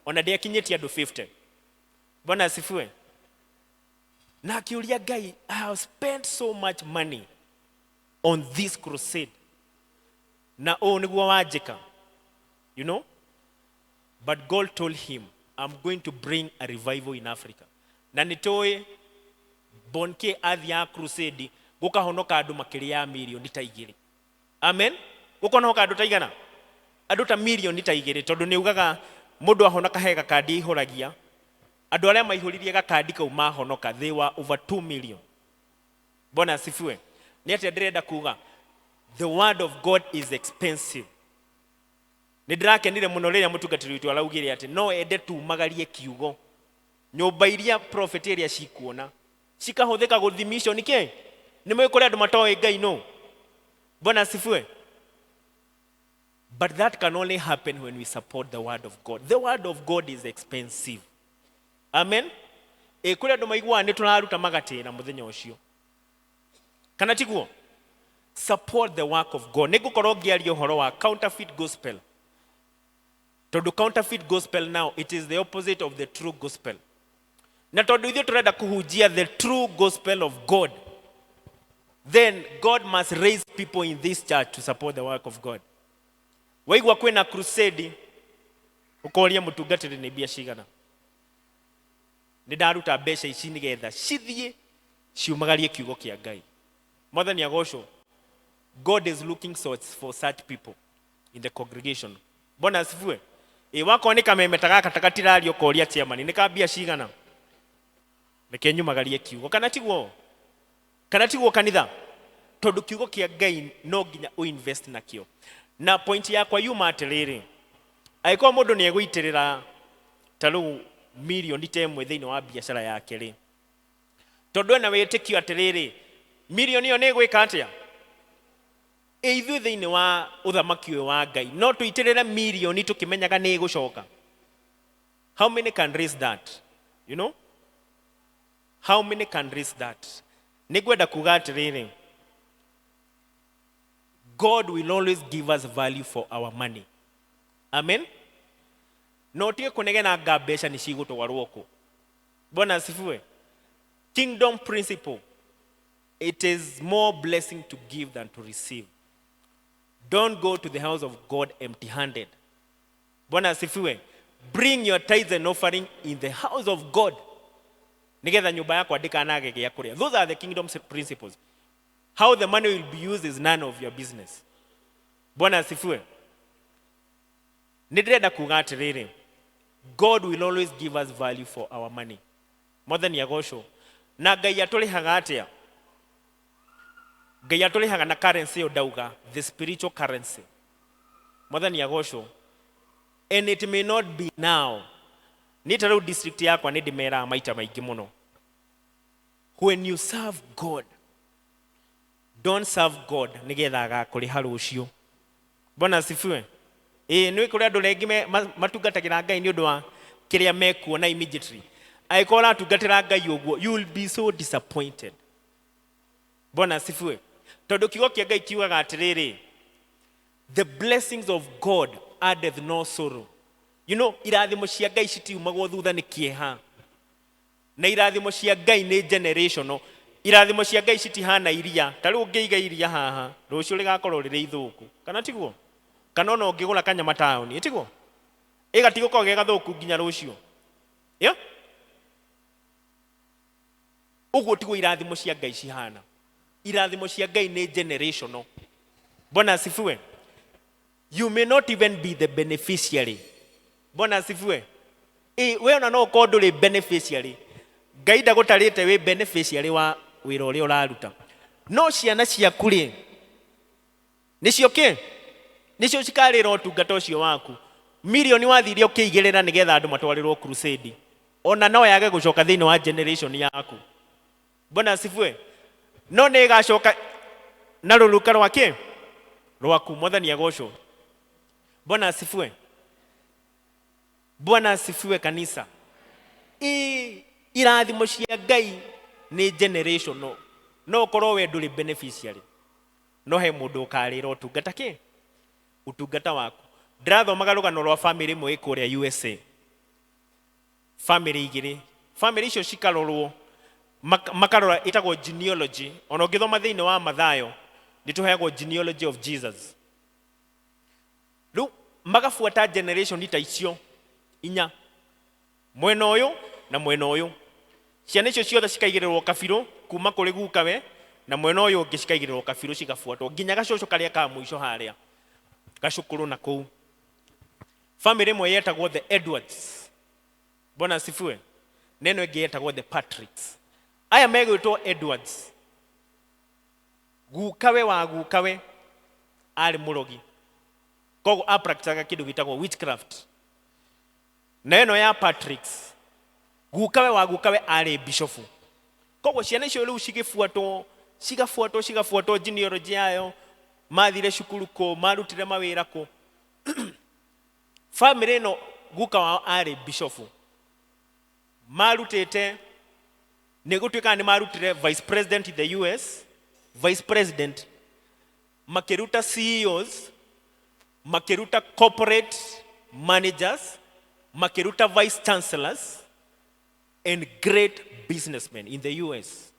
ona ndĩakinyĩtie andũ 50. Bwana asifiwe. Na akĩũria Ngai, I have spent so much money on this crusade. Na nĩguo wanjĩka. But God told him, I'm going to bring a revival in Africa. Na nĩtũĩ Bonnke athiaga crusade gukahonoka andu makiria milioni ta 2. Amen. Gukonoka andu ta igana, andu ta milioni ta 2, tondu ni ugaga mundu ahonoka hega kandi ihuragia. Andu aria maihuririe gakandi kau mahonoka, they were over 2 million. Bwana asifiwe. Ni ati ndirenda kuga the word of God is expensive. Nindirakenire muno riria mutungatiri witu araugire ati no ende tu magarie kiugo. Nyumba iria prophet iria cikuona cikahuthika guthimisho niki ni mwikore andu matoe Ngai no. Bwana asifiwe. But that can only happen when we support the word of God. The word of God is expensive. Amen. Kuri andu maigua ni turaruta magatira muthenya ucio. Kana tiguo? Support the work of God. Nigukorwo ngiaria uhoro wa counterfeit gospel. Tondu counterfeit gospel now, it is the opposite of the true gospel. Na tondu ithuĩ turenda kuhunjia the true gospel of God, then God must raise people in this church to support the work of God. Waigua kwina crusade, ukoria mutungatiri ni bia cigana. Nindaruta mbeca ici nigetha cithie ciumagarie kiugo kia Ngai. Mwathani agocwo. God is looking for such people in the congregation. Bwana asifiwe. Wako ni kamemetaga katakatirario koria chairman nikambia cigana. Nikenyumagarie kiugo kana tiguo. Kana tiguo kanitha. Tondu kiugo kia Ngai no nginya uinvest nakio. Na point yakwa yuma atiriri. Aiko mundu ni eguitirira taru milioni temwe thiini wa biashara yake ri. Tondu na witikio atiriri milioni yo ni gwika atia? Ithuĩ thiini wa uthamaki uyu wa Ngai no tuitirire milioni tukimenyaga ni gucoka. How many can raise that? You know? How many can raise that? Nigwenda kuga atiriri, God will always give us value for our money. Amen. No tige kunegena nga mbeca ni cigutwarwo ku. Bwana asifiwe. Kingdom principle. It is more blessing to give than to receive. Don't go to the house of God empty-handed. Bwana asifiwe. Bring your tithes and offering in the house of God. Nigetha nyumba yako ndikanage gya kuria. Those are the kingdom principles. How the money will be used is none of your business. Bwana asifiwe. Ndirenda kuga atiriri, God will always give us value for our money. Mwathani agocwo. Na Ngai aturihaga atia? Ngai aturihaga na currency yo dauga, the spiritual currency. Mwathani agocwo. And it may not be now. Nitaru district yakwa ni ndimera maita maingi muno. When you serve God, don't serve God nigetha agakuriha rucio. Bwana asifiwe. Ni kuri andu rengi matungatagira Ngai ni undu wa kiria mekuona immediately. Aikora atungatira Ngai uguo, you will be so disappointed. Bwana asifiwe. Tondu kiugo kia Ngai kiugaga atiriri, the blessings of God addeth no sorrow. You know, irathimo cia Ngai citiumagwo thutha ni kieha. Na irathimo cia Ngai ni generational. Irathimo cia Ngai citihana iria. Tari ungiiga iria haha, rucio rigakorwo riri ithuku. Kana tiguo? Kana ona ungigura kanyama town, tiguo? Igatigo ko gega thuku nginya rucio. Yeah? Uguo tiguo irathimo cia Ngai cihana. Irathimo cia Ngai ni generational. Bwana asifiwe. You may not even be the beneficiary. Bwana asifiwe. We ona no ko nduri beneficiary. Ngai ndagutarite we beneficiary wa wira uria uraruta. No ciana ciaku ri nicio ki? Nicio cikarira utungata ucio waku. Milioni wathiria ukiigirira nigetha andu matwarirwo crusade. Ona no yage gucoka thiini wa generation yaku. Bwana asifiwe. No ne gacoka na ruruka rwake rwaku. Mwathani agocwo. Bwana asifiwe. Bwana asifiwe kanisa. Irathimo cia Ngai ni generational. No korwo we nduri beneficiary. No he mundu ukarira utungata ki? Utungata waku. Ndirathomaga rugano rwa family imwe kuria USA. Family igiri. Family icio cikarorwo makarora itagwo genealogy. Ona ngithoma thiini wa Mathayo nituheagwo genealogy of Jesus. Lu magafuata generation ita icio inya. Mwena uyu na mwena uyu. Ciana icio ciothe cikaigirirwo kabiru kuma kuri gukawe na mwena uyu ungi cikaigirwo kabiru cigabuatwo nginya gacoco karia ka muico haria gacukuru na kuu. Family imwe yetagwo the Edwards, bona sifue, neno ingi yetagwo the Patricks. Aya megwitwo Edwards, gukawe wa gukawe ari murogi, koguo apracticaga kindu gitagwo witchcraft. Neno ya Patricks, gukawe wa gukawe ari bishofu. Koguo ciana icio riu cigabuatwo genealogy yayo, mathire cukuru ko, marutire mawira ko. Family no guka wao ari bishofu, marutite ni gutuika ni marutire vice president in the US, vice president, makiruta CEOs, makiruta corporate managers, makiruta vice chancellors and great businessmen in the US.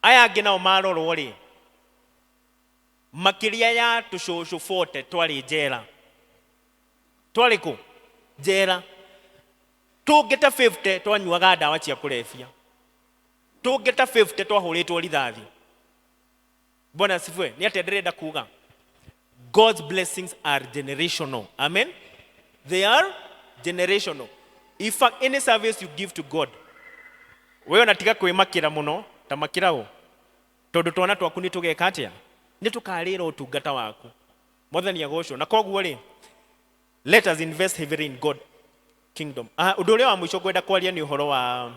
Aya gina maroro ri makiria ya tushosho forte twali jera, twali ku jera, tugeta 50 twanyuaga dawa cia kulefia, tugeta 50 twahuritwo rithathi. Bona sifwe ni atenderenda kuga God's blessings are generational. Amen. They are generational. If any service you give to God, wewe unatiga kwimakira muno ta makirao tondu twana twaku ni tugeka atia, ni tukarira utungata waku mwathani agocwo. Na koguo ri, let us invest heavily in God kingdom. Undu uria wa mwisho gwenda kwaria ni uhoro wa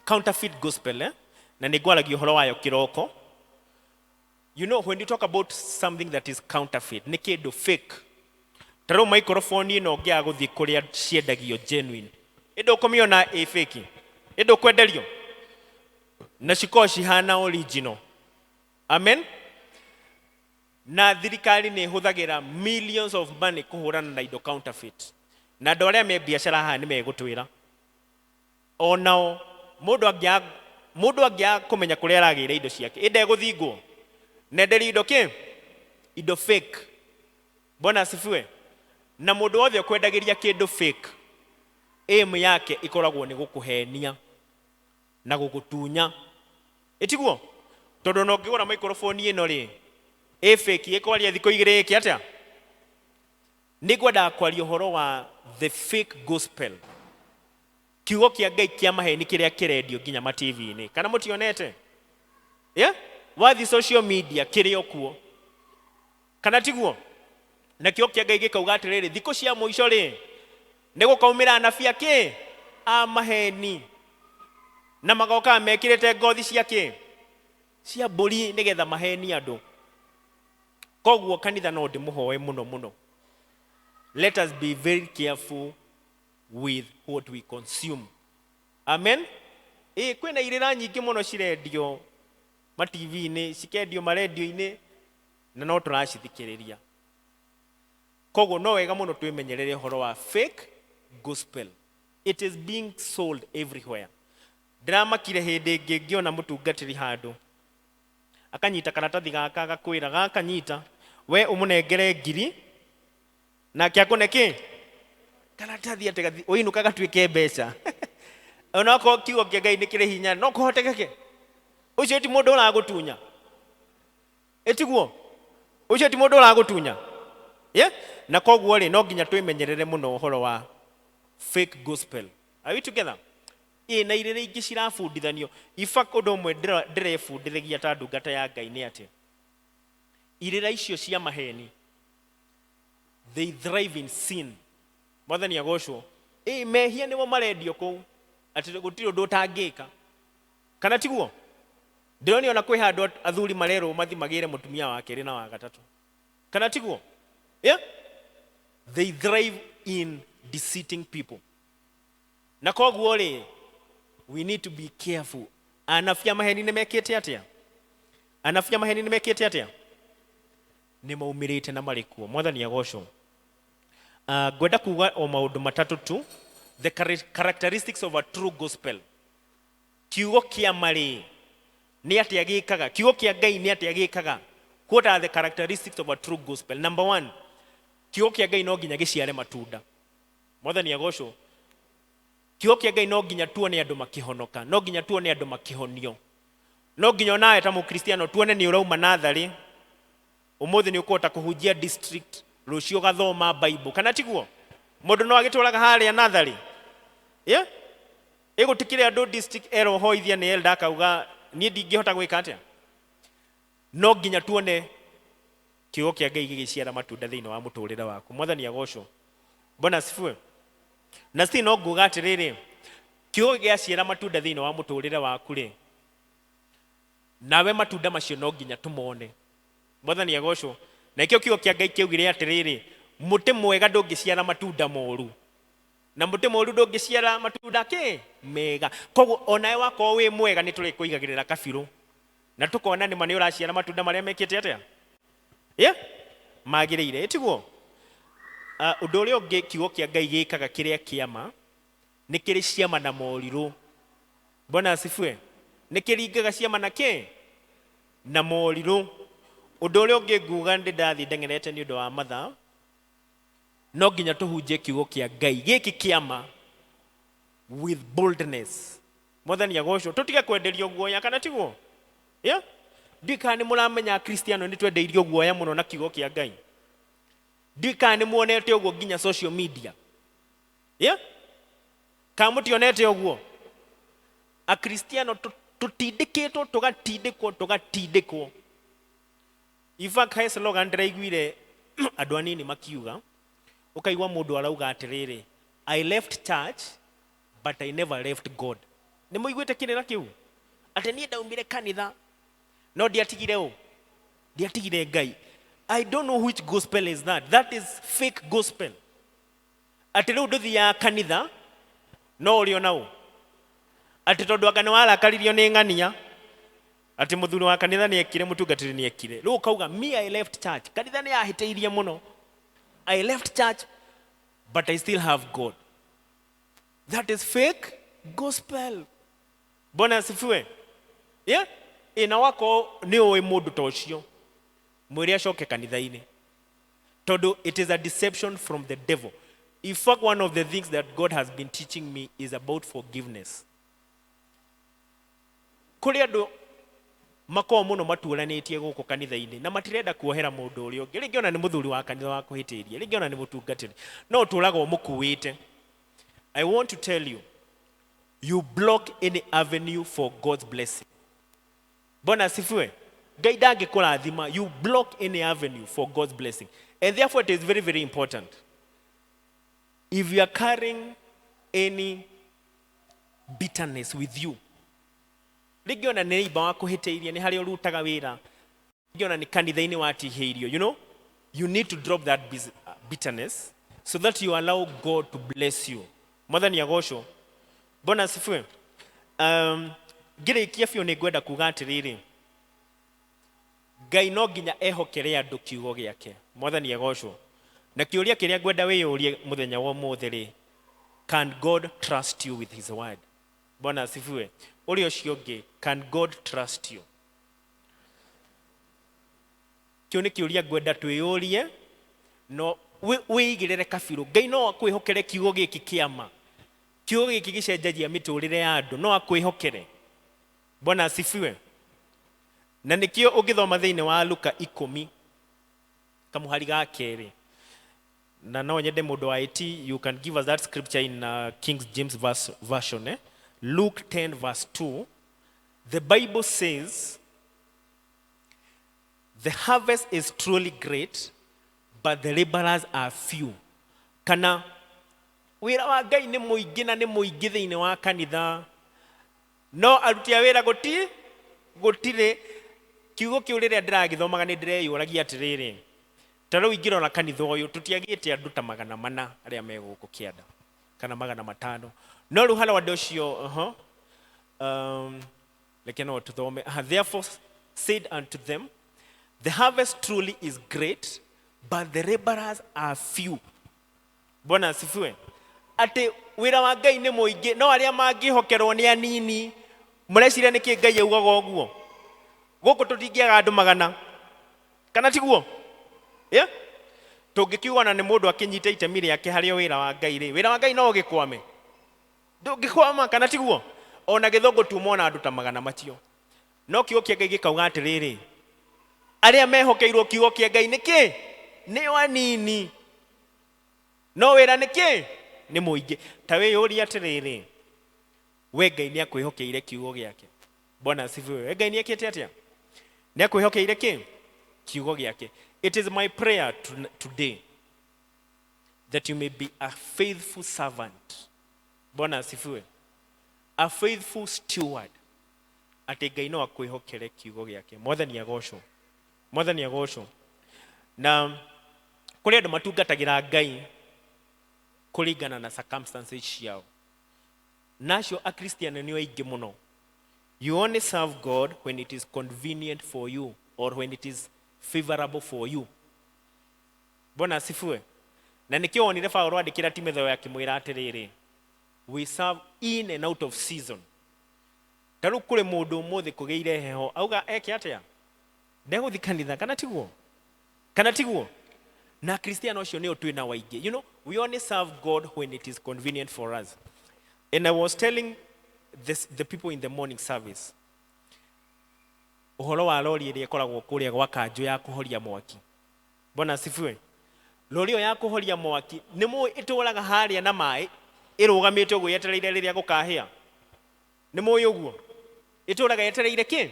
counterfeit gospel, na ni gwaragia uhoro wayo kiroko. You know, when you talk about something that is counterfeit, ni kindu fake. Taro microphone ino ngia guthi kuria ciendagio genuine, indo komiona a fake, indo kwenderio na cikoci hana original. Amen. Na thirikari ni huthagira millions of money kuhurana na indo counterfeit, na andu aria me biashara haha ni megutwira onao mundu angia kumenya kuria aragira indo ciake inde guthingwo nenderi indo ki indo fake. Bona asifiwe. Na mundu wothe kwendagiria kindu fake, aim yake ikoragwo ni gukuhenia na gugutunya. Itiguo tondu no ngigura microphone ino ri a fake ikwaria thiko igire iki atia, ni gwenda kwaria horo wa the fake gospel, kiugo kia Ngai kia maheni kiria kirendio nginya ma TV ni kana mutionete, wathi social media kirio kuo kana tiguo. Na kiugo kia Ngai gikauga atiriri thiko cia muico ri ni gukaumira anabii ake a maheni na magoka mekirite ngothi ciake cia mburi nigetha maheni andu. Koguo kanitha no ndimuhoe muno muno, let us be very careful with what we consume. Amen. Kwina irira nyingi muno cirendio ma TV ni, cikendio ma radio ini, na no turacithikiriria. Koguo no wega muno twimenyerere horo wa fake gospel. It is being sold everywhere. Dramakire hindi ngiona mutungatiri handu akanyita karatathi gaka gakwira gaka nyita we umunengere ngiri na kiakuneki karatathi ategathi uinuka gatwike mbeca. Ona ko kiugo kia Ngai nikire hinya no kuhotekeke, ucio ti mundu uragutunya. Etiguo ucio ti mundu uragutunya. Na koguo ri no nginya twimenyerere muno horo wa fake gospel. Are we together? Na irire ingi cirabundithanio. Ifa undu umwe ndirebundithagia ta ndungata ya Ngai ni ati irira icio cia maheni, they thrive in sin. Mwathani agocwo. Mehia niwo marendio kuu ati gutiri undu utangika kana tiguo. Ndironi ona kwi handu athuri marero mathi magire mutumia wa keri na wa gatatu kana tiguo. They thrive in deceiving people. Na koguo ri, we need to be careful. Anafia maheni ni mekete atia, anafia maheni ni mekete atia, ni maumirite na marikuo. Mwathani agocwo. Gwenda kuga o maundu matatu tu, the characteristics of a true gospel. Kiugo kia mari ni atia gikaga, kiugo kia Ngai ni atia gikaga. What are the characteristics of a true gospel? Number 1, kiugo kia Ngai no nginya giciare matunda. Mwathani agocwo. Kiugo kia Ngai no nginya tuone andu makihonoka, no nginya tuone andu makihonio, no nginya nawe ta mukristiano tuone ni urauma nathari umuthi ni ukota kuhujia district rucio gathoma bible kana tiguo mundu no agituraga haria nathari igutikire andu district erohoithia ni elda akauga ni ndingihota gwika atia no nginya tuone kiugo kia Ngai gigiciara matunda thiini wa muturire waku mwathani agocwo bona asifiwe na si no nguga atiriri kiugo giaciara matunda thiini wa muturire waku ri nawe matunda macio no nginya tumone mwathani agocwo na ikio kiugo kia Ngai kiugire atiriri muti mwega ndungiciara matunda moru na muti moru ndungiciara matunda mega koguo onawe wako wi mwega ni turi kuigagirira kabiru na tukona ni mani uraciara matunda maria mekite atia magirire tiguo undu uria ungi kiugo kia Ngai gikaga kiria kiama ni kiri ciama na moriru bona asifiwe ni kiringaga ciama na na moriru undu uria ungi nguga ndi ndathi ndengerete ni undu wa matha no nginya tuhunjie kiugo kia Ngai giki kiama with boldness mwathani agocwo tutige kwenderio guoya kana tiguo ndikani muramenya kristiano ni twendeirio guoya muno na kiugo kia Ngai ndikani muonete uguo nginya social media kamutionete uguo a kristiano tutindikitwo tugatindikwo in fact hai slogan ndiraiguire andu anini makiuga ukaigwa mundu arauga atiriri I left church but I never left God ni muiguite kinira kiu ati ni ndaumire kanitha no diatigire Ngai I don't know which gospel is that is fake gospel ati riu nduthia kanitha no uri onao ati tondu anga wala karirio ni ngania ati muthuri wa kanitha ni ekire mutungatiri ni ekire riu kauga me I left church kanitha ni yahiteirie muno I left church but I still have God that is fake gospel bona asifiwe ina wako ni uwe mundu tocio mwiri acoke kanitha-ini tondu it is a deception from the devil. In fact, one of the things that God has been teaching me is about forgiveness. Kuri andu mako muno maturanetie guku kanitha-ini na matirenda kuohera mundu uri ungi ringi ona ni muthuri wa kanitha wa kuhitiria ringi ona ni mutungatiri no turaga mukuite. I want to tell you, you block any avenue for God's blessing. Bona asifiwe. Ngai ndangikurathima, you block any avenue for God's blessing. And therefore it is very, very important. If you are carrying any bitterness with you, ringi ona ni neighbor wako hiteirie ni hari urutaga wira, ringi ona ni kanitha-ini watiheirio, you know, you need to drop that bitterness so that you allow God to bless you. Mwathani agocwo. Bona asifiwe. Ngirikia biũ nĩ ngwenda kuga atiriri, Ngai no nginya ehokere andu kiugo giake. Mwathani agocwo. Na kiuria kiria ngwenda wiyurie muthenya wa ũmũthĩ ri, can God trust you with his word? Bona asifiwe. Uri ucio ũngĩ, can God trust you? Kĩu nĩ kiuria ngwenda twĩyũrie no wĩigĩrĩre kabiru. Ngai no akwĩhokere kiugo gĩkĩ kĩama. Kiugo gĩkĩ gĩcenjagia mĩtũrĩre ya andũ, no akwĩhokere. Bona asifiwe. Na nikio ũngĩthoma thĩinĩ wa Luka 10 kamuhari ga kerĩ. Na no nyende mũndũ wa IT, you can give us that scripture in King James version. Luke 10 verse 2. The Bible says, the harvest is truly great, but the laborers are few. Kana wira wa Ngai nĩ mũingĩ na nĩ mũingĩ thĩinĩ wa kanitha, no aruti a wĩra gũtirĩ. Kiugo kĩu rĩrĩa ndĩragĩthomaga nĩ ndĩreyũragia atĩrĩrĩ, ta rĩu ingĩrora kanitha ũyũ tũtiagĩte andũ ta 400 arĩa me gũkũ kĩanda kana 500. No rĩu harĩ andũ acio reke no tũthome. Therefore said unto them, the harvest truly is great, but the laborers are few. Bona asifiwe. Ati wĩra wa Ngai nĩ mũingĩ, no arĩa mangĩhokerwo nĩ anini. Mũreciria nĩkĩ Ngai augaga ũguo? Gũkũ tũtingĩaga andũ 100 kana tiguo? Tũngĩkiugana nĩ mũndũ akĩnyita itemi rĩake harĩ wĩra wa Ngai rĩ, wĩra wa Ngai no ũgĩkwame? Ndũngĩkwama kana tiguo? Ona gĩthũngũ tumona andũ ta 100 macio. no kiugo kia Ngai gikauga atiriri aria mehokeirwo kiugo kia Ngai niki ni wanini no wira niki ni muingi ta wiyuria atiriri we Ngai ni akwihokeire kiugo giake Bwana asifiwe we Ngai ni ekete atia ni akwihokeire ki kiugo giake. It is my prayer today that you may be a faithful servant. Bwana asifiwe. A faithful steward. Ati Ngai no akwihokere kiugo giake. Mwathani agocwo. Mwathani agocwo. Na kuri andu matungatagira Ngai kuringana na circumstances ciao. Nacio a Christian ni oingi muno. You only serve God when it is convenient for you or when it is favorable for you. Bwana asifiwe. Na nikio onire Paulo andikira Timotheo akimwira atiriri we serve in and out of season. Taru kure mundu muthi kugeire heho auga eke atia ndegũthi kanitha kana tiguo na Kristiano cio nio twina waingi. You know, we only serve God when it is convenient for us. And I was telling the people in the morning service uhoro wa lori iria ikoragwo kuria gwa kanju ya kuhoria mwaki. Bwana asifiwe. Lori yo ya kuhoria mwaki nimo itũraga haria na mai irugamite uguo yetereire riria gukahia. Nimo uguo itũraga yetereire ki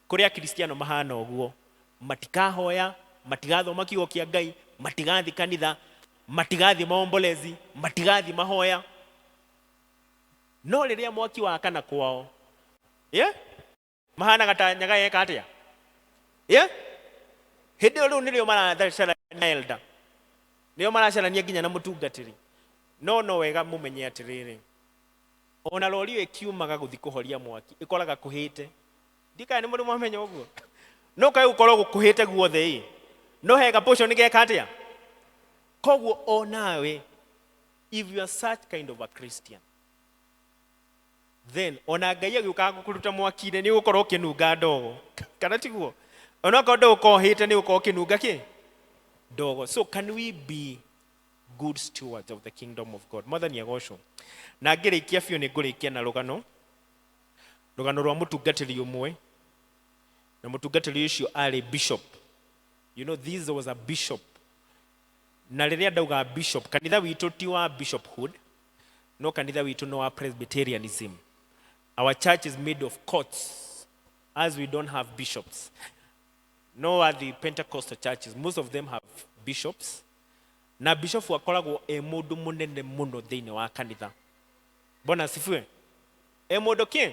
kuria Kristiano mahana uguo matikahoya matigathoma kiugo kia Ngai matigathi kanitha matigathi maombolezi matigathi mahoya no riria mwaki wakana kwao mahana gatanyaga yeka atia hindi uru nirio marathacana na elder niyo maracana nginya na mutungatiri no wega mumenye atiriri ona lori ikiumaga guthi kuhoria mwaki ikoraga kuhite ndika ni mundu mwamenya uguo no kai ukorwo gukuhite guothe no hega portion geka atia koguo onawe if you are such kind of a Christian then ona Ngai agiuka gukuruta mwaki-ine ni ukorwo kinunga ndogo kana tiguo ona kondo ukohite ni ukorwo kinunga ki ndogo. So can we be good stewards of the kingdom of God? Mwathani agocwo. Na ngirikia biu ni ngurikia na rugano rwa mutungatiri umwe na mutungatiri ucio ari bishop. You know, this was a bishop. Na riria ndauga bishop kanitha witu ti wa bishophood no kanitha witu no wa Presbyterianism. Our church is made of courts, as we don't have bishops. No, at the Pentecostal churches, most of them have bishops. Na bishop wakoragwo mundu munene muno thiini wa kanitha. Bwana asifiwe. Mundu ki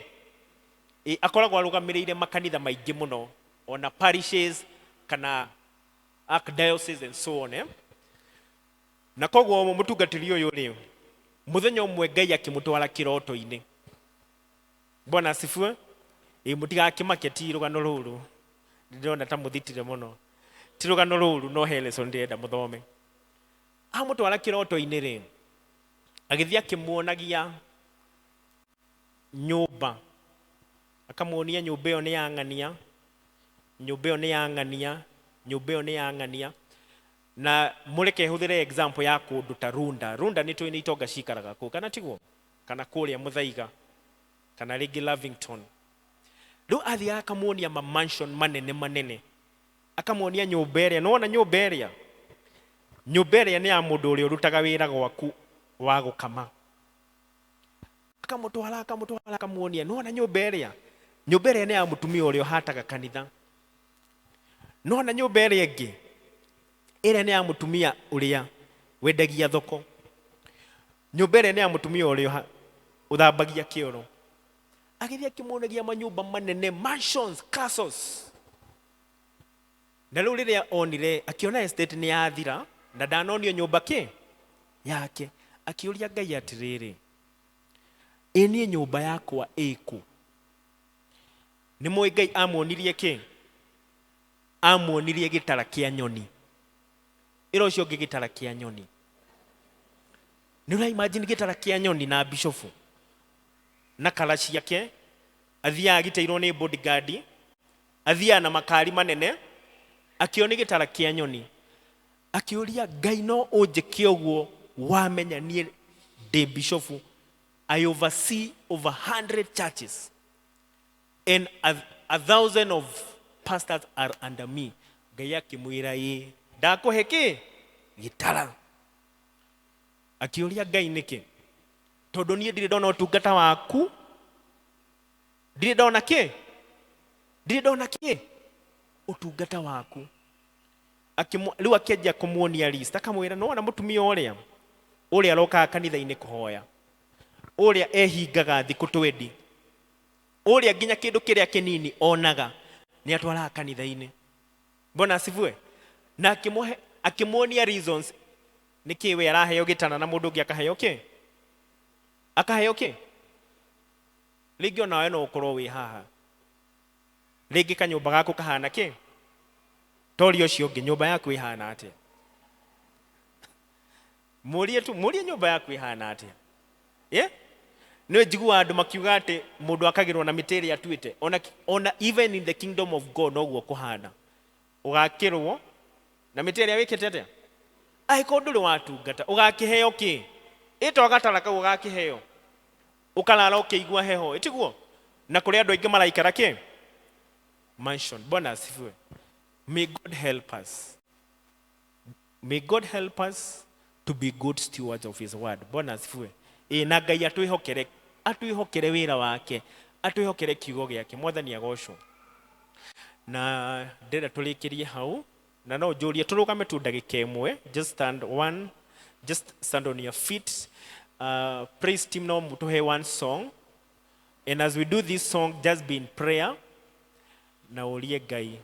akoragwo arugamiriire makanitha maingi muno ona parishes kana archdioceses and so on. Na koguo mutungatiri uyu ri muthenya umwe Ngai akimutwara kiroto-ini. Bwana asifiwe. Mutigakimake ti rugano ruru ndona ta muthitire muno ti rugano ruru no Heleson ndenda muthome. Amutwara kiroto-ini ri agithia kimuonagia nyumba akamuonia nyumba iyo ni ya ng'ania nyumba iyo ni ya ng'ania nyumba iyo ni ya ng'ania. Na mureke huthire example ya kundu ta Runda ni twi ni itonga cikaraga ku kana tiguo kana kuria Muthaiga kana rigi Lavington. Riu athia akamuonia ma mansion manene akamuonia nyumba iria nona nyumba iria ni ya mundu uri urutaga wira gwaku wa gukama. Akamutwara akamuonia nona nyumba iria ni ya mutumia uri uhataga kanitha. Nona nyumba iria ingi ĩrĩa nĩ ya mutumia ũrĩa wendagia thoko. Nyũmba ĩrĩa nĩ ya mutumia ũrĩa ũthambagia kĩoro. Agithia kĩmuonagia manyũmba manene, mansions, castles. Na rĩu rĩrĩa onire akiona estate nĩ yathira na ndanonio nyũmba kĩ yake, akĩũria Ngai atĩrĩrĩ, niĩ nyũmba yakwa ĩkũ? Nĩ mũĩ Ngai amuonirie kĩ? Amuonirie gĩtara kĩa nyoni. Iro cio gitara kia nyoni. Nura imagine gitara kia nyoni na bishofu na kalashi yake athia agiteirwo ni bodyguard athia na makari manene akioni gitara kia nyoni akiuria Ngai no unjike uguo wamenya nie de bishofu I oversee over 100 churches and a thousand of pastors are under me. Ngai akimwira ĩ ndakuhe kĩ gitara. Akiuria Ngai nĩkĩ? Tondũ niĩ ndirĩ ndona ũtungata waku. Ndirĩ ndona kĩ? Ndirĩ ndona kĩ? Ũtungata waku. Rĩu akĩanjia kũmuonia list, akamwĩra no na mũtumia ũrĩa arokaga kanitha-inĩ kũhoya, ũrĩa ehingaga thikũ 20, ũrĩa nginya kĩndũ kĩrĩa kĩnini onaga nĩ atwaraga kanitha-inĩ. Bwana asifiwe. Na akĩmuonia reasons nĩkĩ we araheo gĩtana na mũndũ ũngĩ akaheo kĩ? Akaheo kĩ? Rĩngĩ onawe no ũkorwo wĩ haha, rĩngĩ kanyũmba gaku kahana kĩ? Tori ũcio ũngĩ nyũmba yaku ĩhana atĩa? Mũrie nyũmba yaku ĩhana atĩa? Nĩ njiguaga andũ makiuga atĩ mũndũ akagĩrwo na mĩtĩ ĩrĩa atuĩte. Ona even in the kingdom of God noguo kũhana. Ũgakĩrwo na mĩtĩ ĩrĩa wĩkĩte atĩa? Angĩkorwo ndũrĩ watungata ũgakĩheo kĩ? Ĩto gatara kau ũgakĩheo. Ũkarara ũkĩigua heho, ĩtiguo? Na kũrĩ andũ aingĩ maraikara kĩ? Mansion. Bwana asifiwe. May God help us. May God help us to be good stewards of his word. Bwana asifiwe. Na Ngai atwĩhokere wĩra wake, atwĩhokere kiugo gĩake. Mwathani agocwo. Na ndĩrenda tũrĩkĩrie hau, na no njũrie tũrũgame tu ndagĩka ĩmwe. Just stand on your feet. Praise team no mũtũhe one song. And as we do this song, just be in prayer. Na ũrie Ngai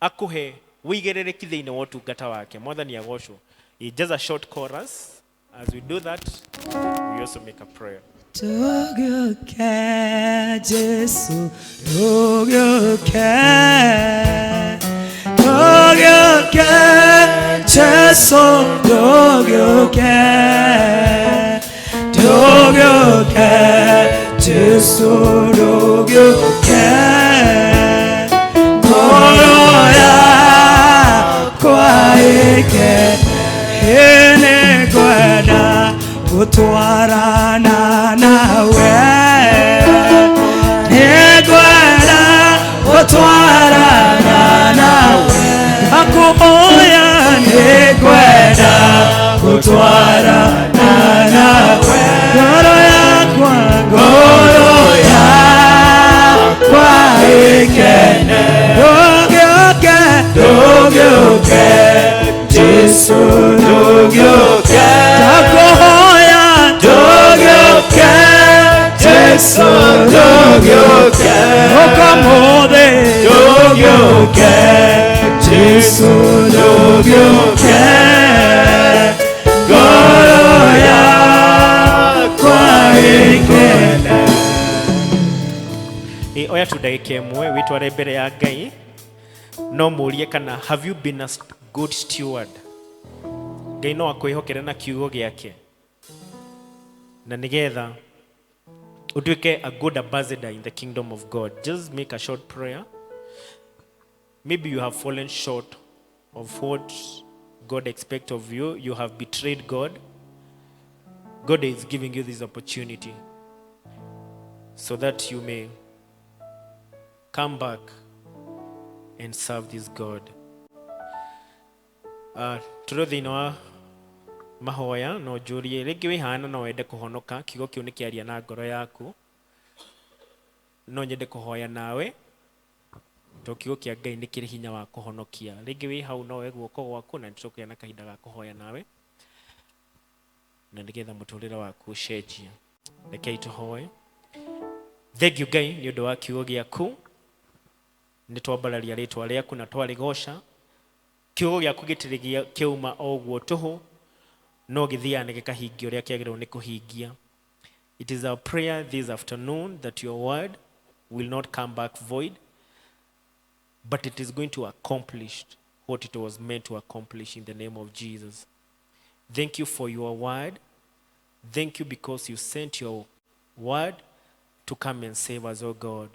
akuhe wĩigĩrĩrĩki thĩinĩ wa ũtungata wake. Mwathani agocwo. Just a short chorus. As we do that, we also make a prayer. Togyoke Jesu, togyoke, togyoke Jesu, togyoke, togyoke Jesu, togyoke, Kuria kwaike ene kwenda gutwarana nawe, nĩngwenda gutwarana nawe, akuhoya nĩngwenda gutwarana nawe, ngoro yakwa ikene, ndũgĩũke Jesu, ndũgĩũke, ndakuhoya ndũgĩũke Jesu, ndũgĩũke, ũkamũthĩ ndũgĩũke Jesu, ndũgĩũke, ngoro yakwa ikene. Oya tu ndagĩka ĩmwe wĩtware mbere ya Ngai, no mũrie kana have you been a good steward? Ngai no akwĩhokere na kiugo gĩake, na nĩgetha utuĩke a good ambassador in the kingdom of God. Just make a short prayer. Maybe you have fallen short of what God expects of you. You have betrayed God. God is giving you this opportunity so that you may come back and serve this God. Tũrĩ thĩinĩ wa mahoya no njũrie rĩngĩ wĩhana no wende kũhonoka, kiugo kĩu nĩ kĩaria na ngoro yaku, no nyende kũhoya nawe, to kiugo kĩa Ngai nĩ kĩrĩ hinya wa kũhonokia. Rĩngĩ wĩ hau no we guoko gwaku na nĩtũkũgĩa na kahinda ga kũhoya nawe, na nĩgetha mũtũrĩre waku ũcenjie. Rekei tũhoye. Thank you Ngai nĩ ũndũ wa kiugo gĩaku, nĩ twambararia rĩtwa rĩaku na twarĩgoca. Kiugo gĩaku gĩtirĩ kĩauma o ũguo tũhũ, no gĩthiaga nĩ gĩkahingia ũrĩa kĩagĩrĩirwo nĩ kũhingia. It is our prayer this afternoon that your word will not come back void, but it is going to accomplish what it was meant to accomplish in the name of Jesus. Thank you for your word. Thank you because you sent your word to come and save us, oh God.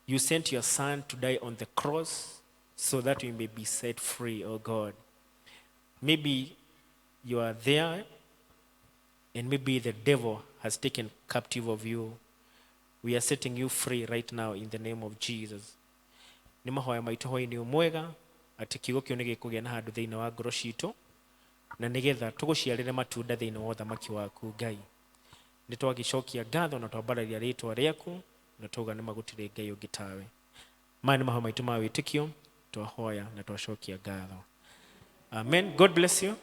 You sent your son to die on the cross so that we may be set free, oh God. Maybe you are there and maybe the devil has taken captive of you. We are setting you free right now in the name of Jesus. Nĩ mahoya maitũ hwaĩ-inĩ ũmwega atĩ kiugo kĩu nĩ gĩkũgĩa na handũ thĩinĩ wa ngoro citũ na nĩgetha tũgũciarĩre matunda thĩinĩ wa ũthamaki waku Ngai. Nĩ twagĩcokia ngatho na twambararia rĩĩtwa rĩaku na tuga nĩ magũtirĩ Ngai ũngĩ tawe. Maya nĩ mahoya maitũ ma wĩtĩkio, twahoya na twacokia ngatho. Amen. God bless you.